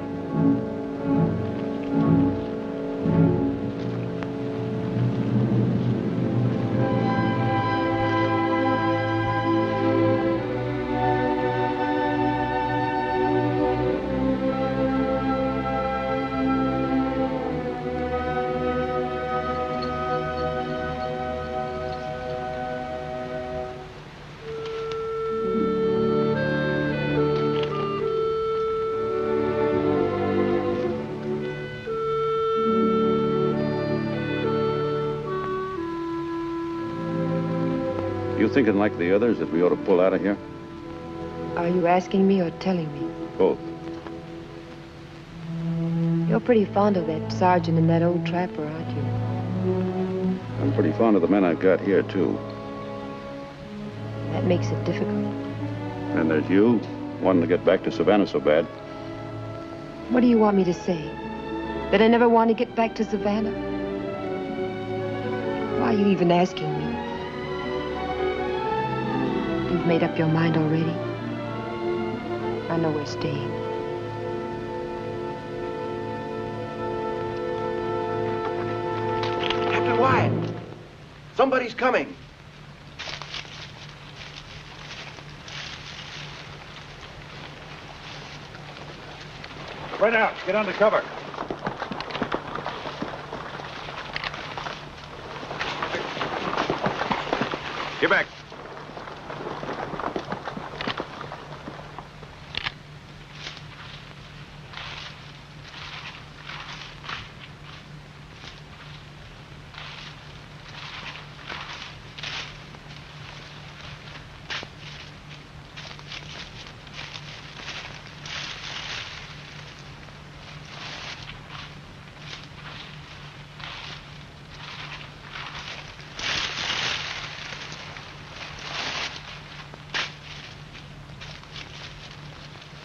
You thinking like the others that we ought to pull out of here? Are you asking me or telling me? Both. You're pretty fond of that sergeant and that old trapper, aren't you? I'm pretty fond of the men I've got here, too. That makes it difficult. And there's you, wanting to get back to Savannah so bad. What do you want me to say? That I never want to get back to Savannah? Why are you even asking me? You've made up your mind already? I know we're staying. Captain Wyatt! Somebody's coming. Right out. Get under cover. Get back.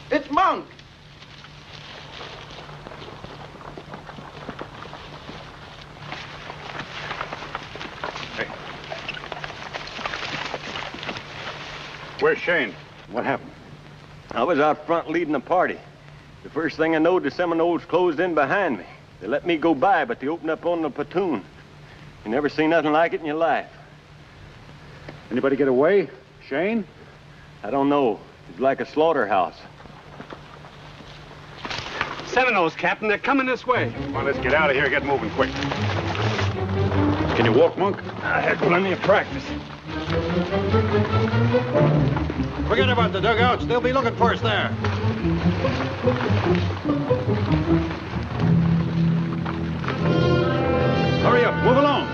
It's Monk! Hey. Where's Shane? What happened? I was out front leading a party. The first thing I knowed, the Seminoles closed in behind me. They let me go by, but they opened up on the platoon. You never seen nothing like it in your life. Anybody get away? Shane? I don't know. It's like a slaughterhouse. Seminoles, Captain. They're coming this way. Come on, let's get out of here and get moving quick. Can you walk, Monk? I had plenty of practice. Forget about the dugouts. They'll be looking for us there. Hurry up. Move along.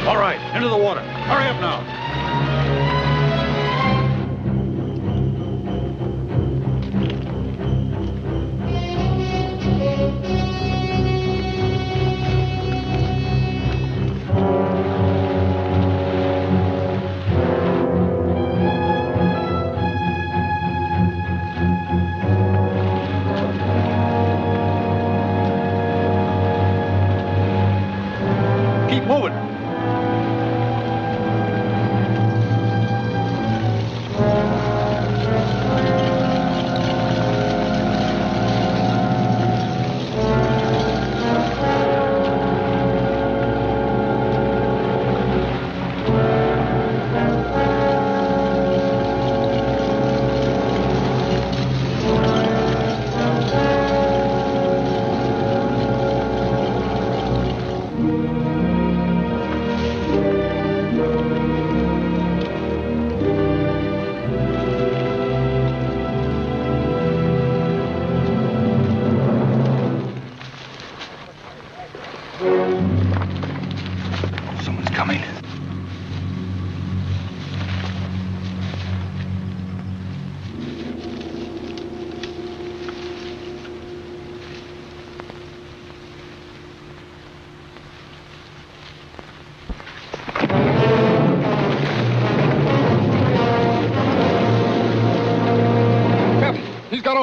All right, into the water. Hurry up now. Keep moving.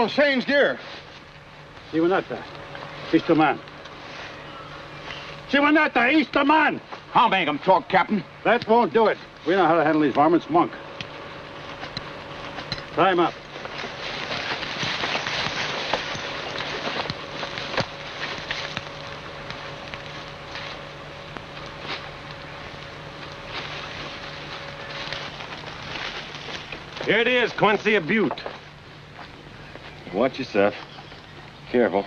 Shane's gear. Siwanata, Easter man. Siwanata, Easter man! I'll make him talk, Captain. That won't do it. We know how to handle these varmints, Monk. Tie him up. Here it is, Quincy, a butte. Watch yourself. Careful.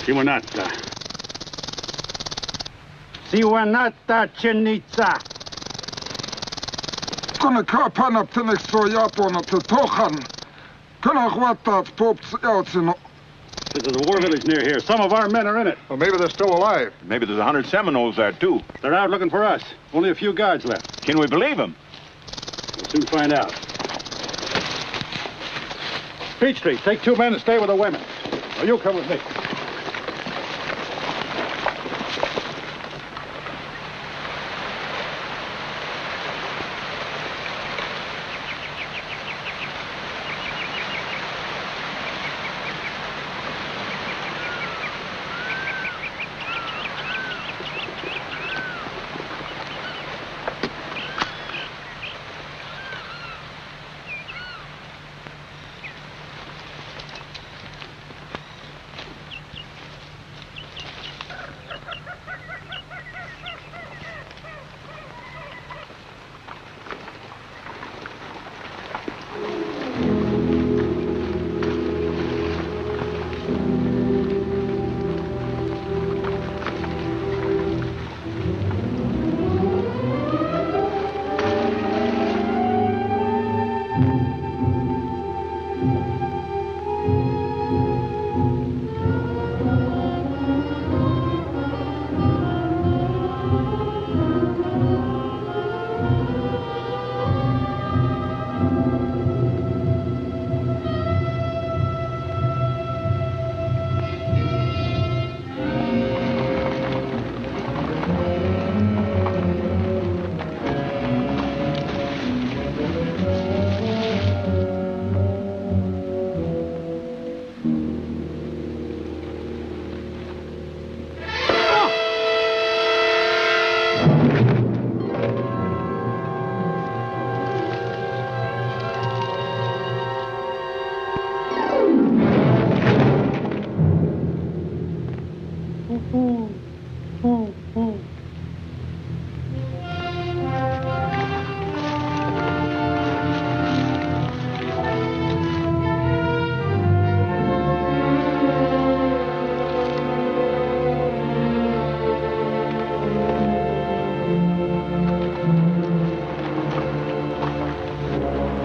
Siwanata. Siwanata, Chinitsa. Kuna kapana tenek soyapona te tochan. Kuna watat pops outsino. This is a war village near here. Some of our men are in it. Well, maybe they're still alive. Maybe there's 100 Seminoles there, too. They're out looking for us. Only a few guards left. Can we believe them? We'll soon find out. Peachtree, take 2 men and stay with the women. Or you come with me.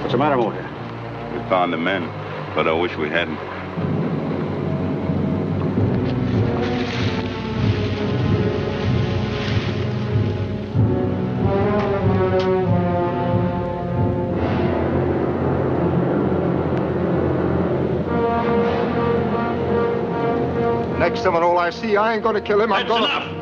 What's the matter, Walker? We found the men, but I wish we hadn't. Next Seminole I see, I ain't gonna kill him. I'm gonna... Enough!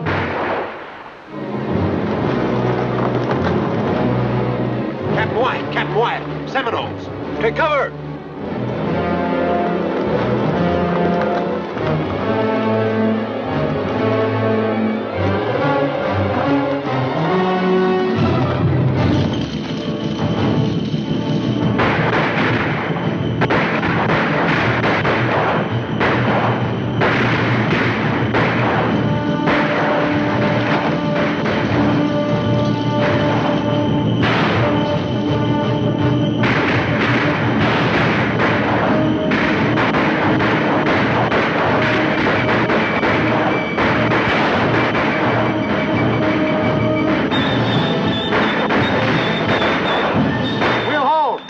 Captain Wyatt, Seminoles. Take cover!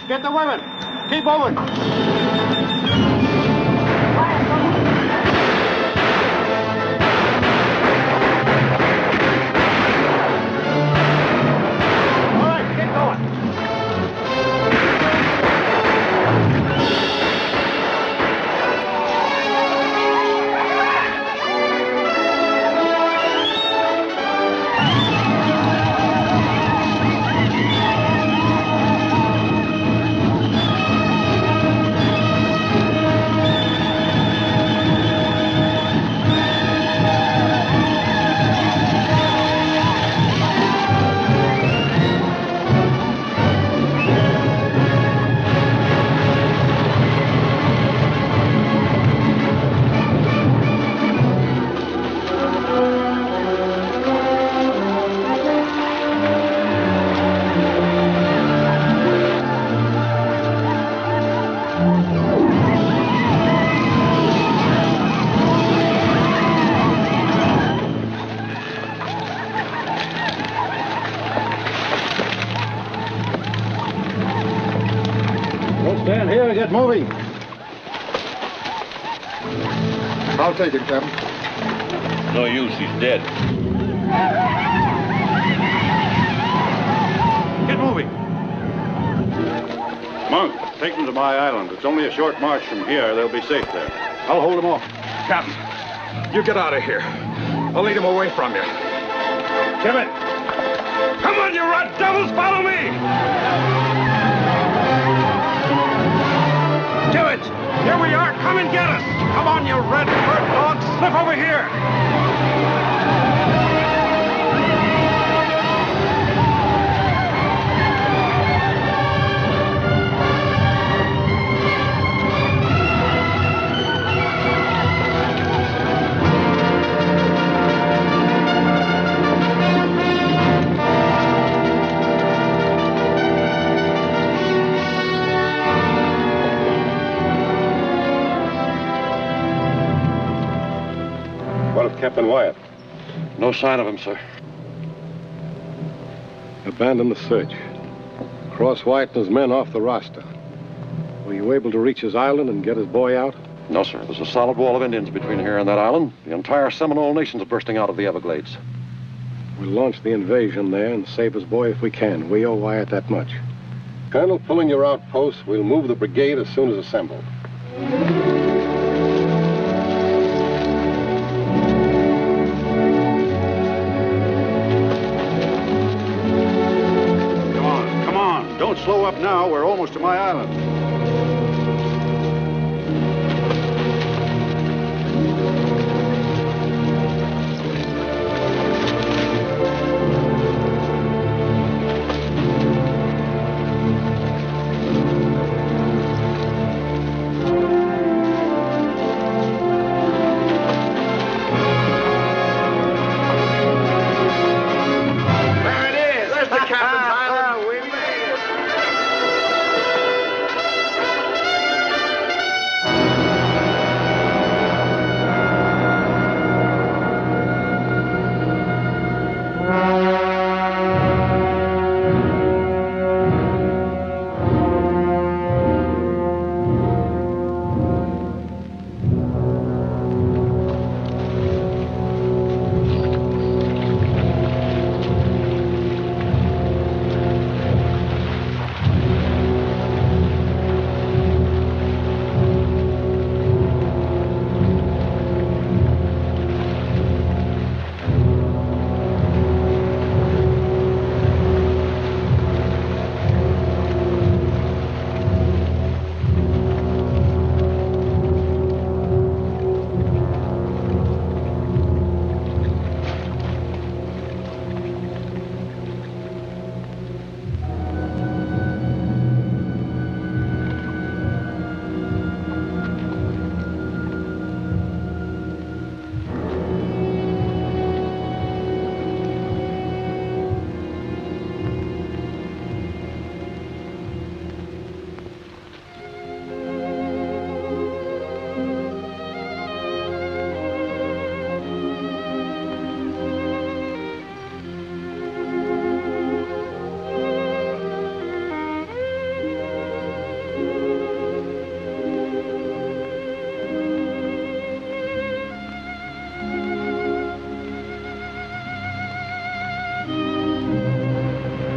Get the women. Keep moving. All right, get going. Stand here and get moving. I'll take it, Captain. No use, he's dead. Get moving. Monk, take them to my island. It's only a short march from here. They'll be safe there. I'll hold them off. Captain, you get out of here. I'll lead him away from you. Kemet! Come on, you rat devils, follow me! Kimmett, here we are. Come and get us. Come on, you red bird dogs. Slip over here. What of Captain Wyatt? No sign of him, sir. Abandon the search. Cross Wyatt and his men off the roster. Were you able to reach his island and get his boy out? No, sir. There's a solid wall of Indians between here and that island. The entire Seminole Nation's bursting out of the Everglades. We'll launch the invasion there and save his boy if we can. We owe Wyatt that much. Colonel, pull in your outposts. We'll move the brigade as soon as assembled. Don't slow up now. We're almost to my island. There it is. There's the captain's island. We made it.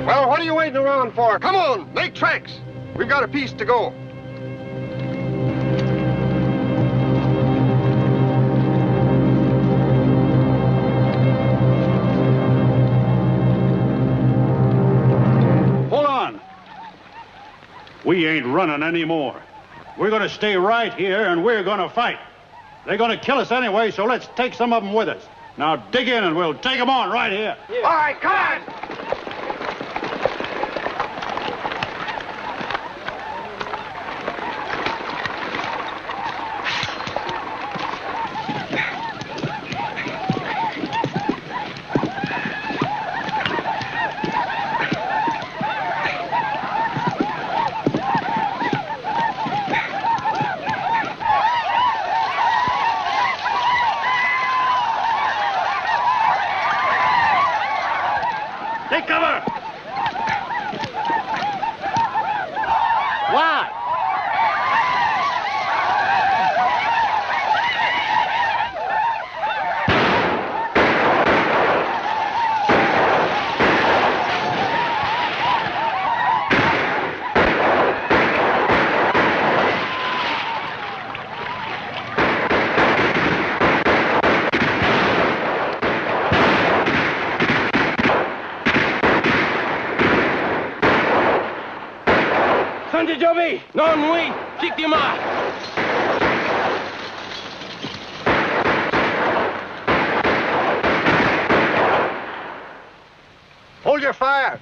Well, what are you waiting around for? Come on, make tracks. We've got a piece to go. Hold on. We ain't running anymore. We're going to stay right here, and we're going to fight. They're going to kill us anyway, so let's take some of them with us. Now dig in, and we'll take them on right here. All right, come on. Take Non, oui! Fique-moi! Hold your fire!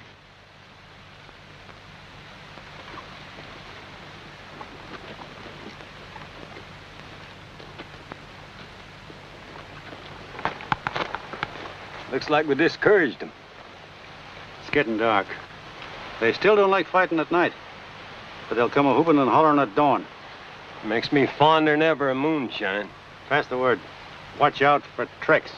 Looks like we discouraged them. It's getting dark. They still don't like fighting at night. But they'll come a-whooping and hollering at dawn. Makes me fonder than ever of moonshine. Pass the word. Watch out for tricks.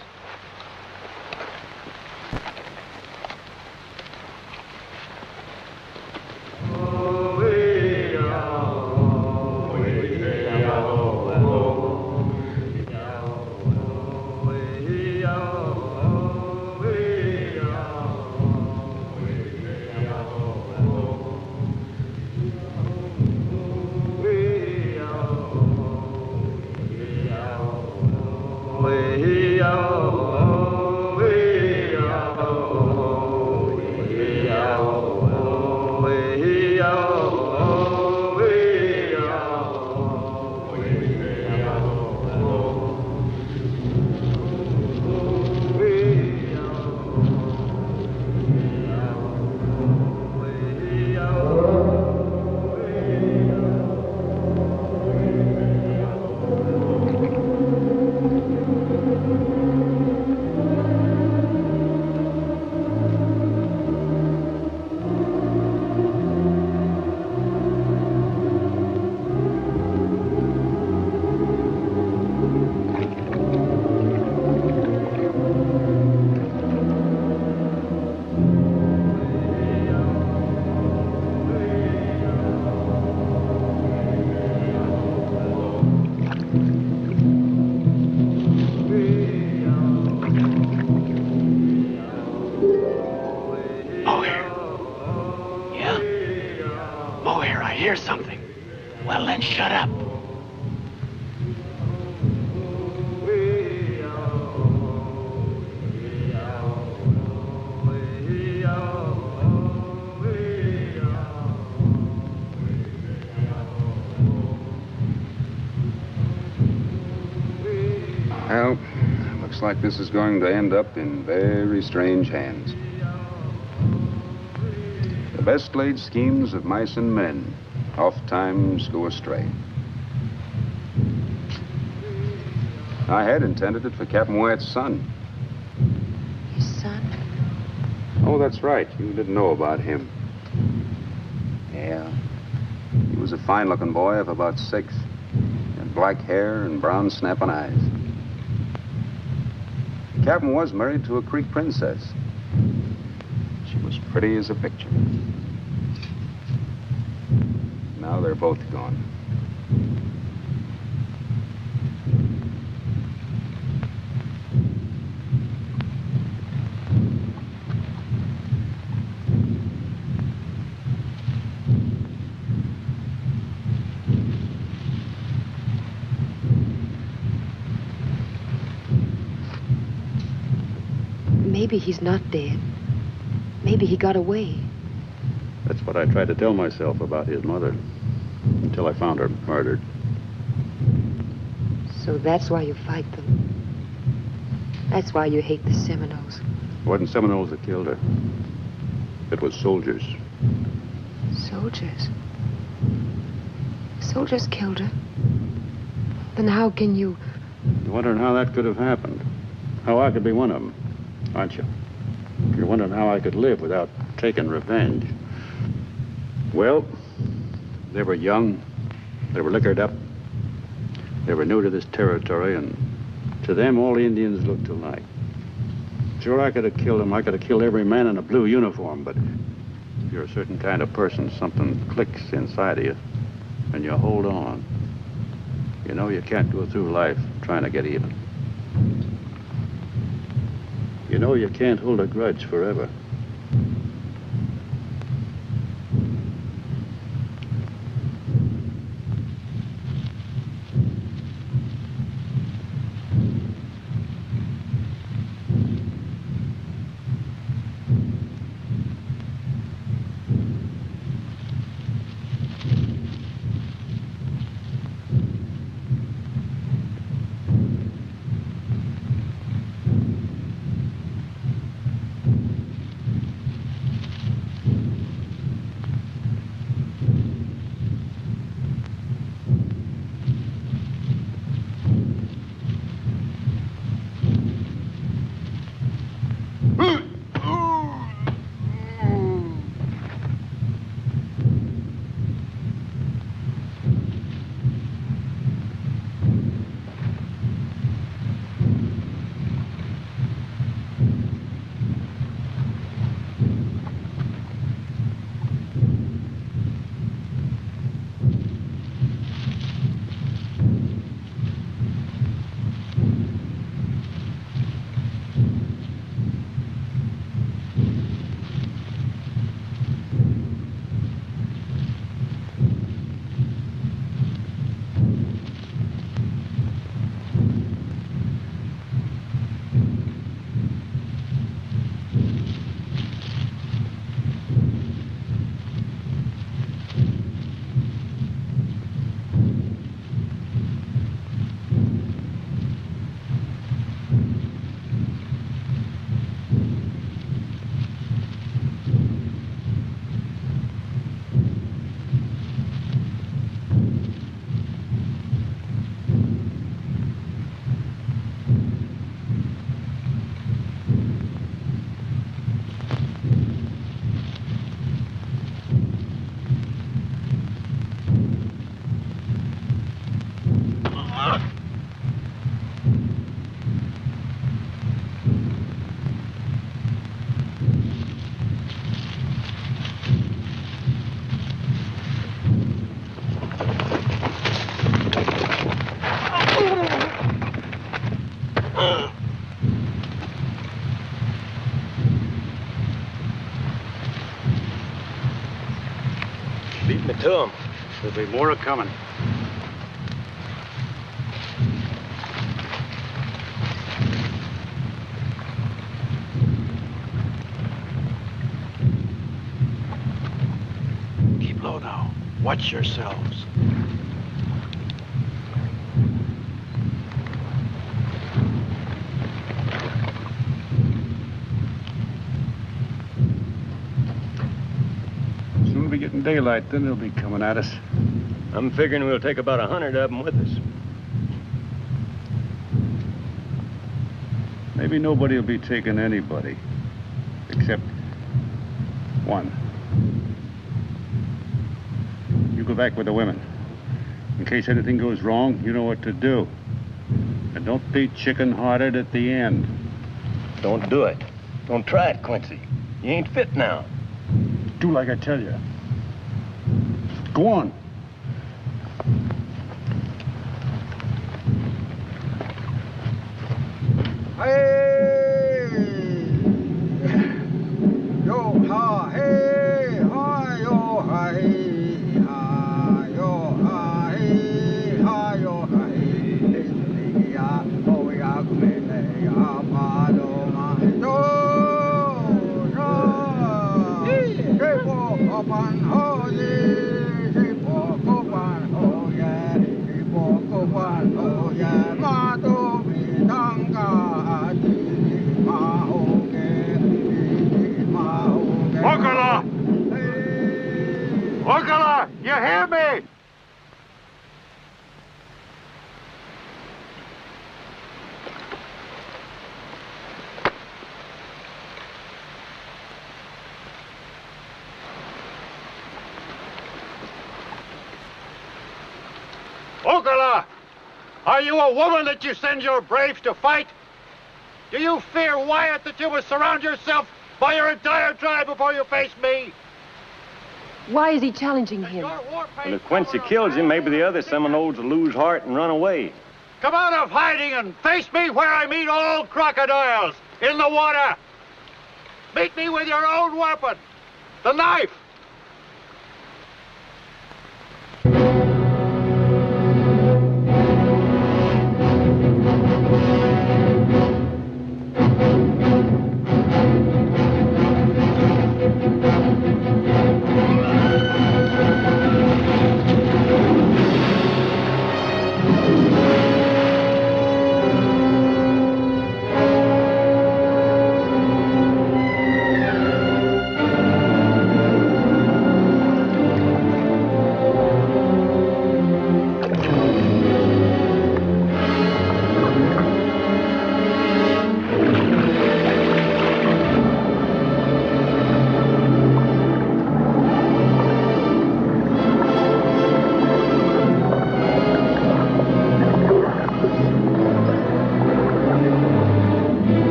Hear something. Well, then shut up. Well, looks like this is going to end up in very strange hands. The best laid schemes of mice and men oftentimes go astray. I had intended it for Captain Wyatt's son. His son? Oh, that's right. You didn't know about him. Yeah. He was a fine-looking boy of about 6. Had black hair and brown snapping eyes. Captain was married to a Creek princess. She was pretty as a picture. Now they're both gone. Maybe he's not dead. Maybe he got away. That's what I tried to tell myself about his mother, until I found her murdered. So that's why you fight them. That's why you hate the Seminoles. It wasn't Seminoles that killed her. It was soldiers. Soldiers? Soldiers killed her? Then how can you... You're wondering how that could have happened. How I could be one of them, aren't you? You're wondering how I could live without taking revenge. Well, they were young. They were liquored up. They were new to this territory, and to them, all Indians looked alike. Sure, I could have killed them. I could have killed every man in a blue uniform, but if you're a certain kind of person, something clicks inside of you, and you hold on. You know you can't go through life trying to get even. You know you can't hold a grudge forever. There'll be more coming. Keep low now. Watch yourselves. Soon we'll be getting daylight, then they'll be coming at us. I'm figuring we'll take about 100 of them with us. Maybe nobody will be taking anybody, except one. You go back with the women. In case anything goes wrong, you know what to do. And don't be chicken-hearted at the end. Don't do it. Don't try it, Quincy. You ain't fit now. Do like I tell you. Go on. Hey! Yo ha hey ha yo ha hey ha yo ha hey ha yo ha hey ya oh ya kumele ya pa do ma do yo hey po kopan ho ye hey po kopan ho ye hey po kopan ho ye ma do mi dang ga Okala! Okala, you hear me? Okala! Are you a woman that you send your braves to fight? Do you fear, Wyatt, that you will surround yourself by your entire tribe before you face me? Why is he challenging him? Well, if Quincy kills him, maybe the other Seminoles will lose heart and run away. Come out of hiding and face me where I meet all crocodiles, in the water. Meet me with your own weapon, the knife.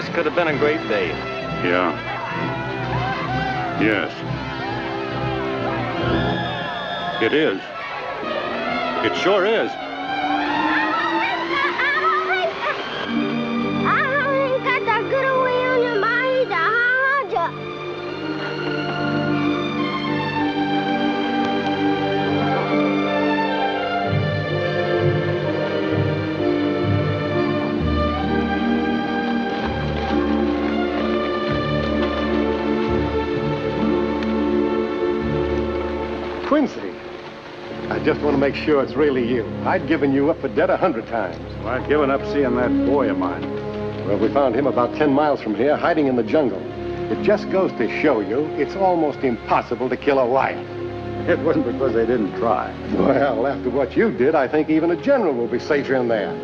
this could have been a great day. Yeah. Yes. It is. It sure is. Quincy, I just want to make sure it's really you. I'd given you up for dead 100 times. Well, I'd given up seeing that boy of mine. Well, we found him about 10 miles from here, hiding in the jungle. It just goes to show you it's almost impossible to kill a Wyatt. It wasn't because they didn't try. Well, after what you did, I think even a general will be safer in there.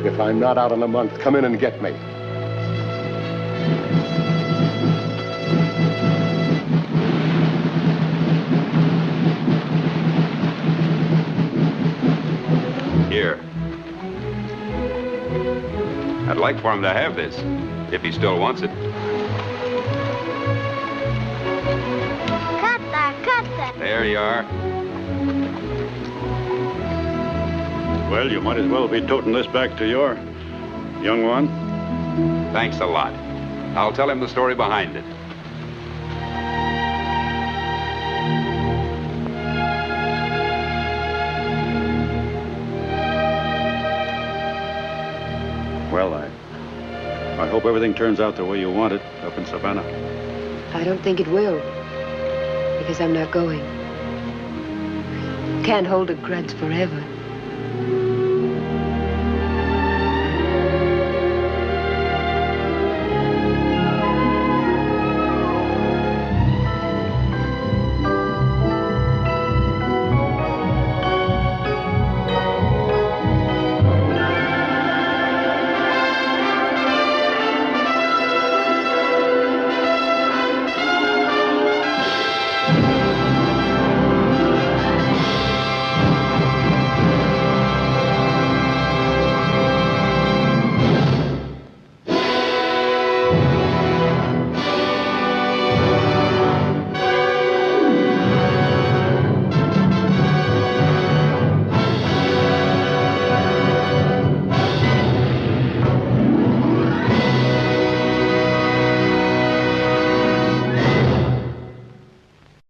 If I'm not out in a month, come in and get me. Here. I'd like for him to have this, if he still wants it. Kata. There you are. Well, you might as well be toting this back to your young one. Thanks a lot. I'll tell him the story behind it. Well, I hope everything turns out the way you want it up in Savannah. I don't think it will, because I'm not going. Can't hold a grudge forever.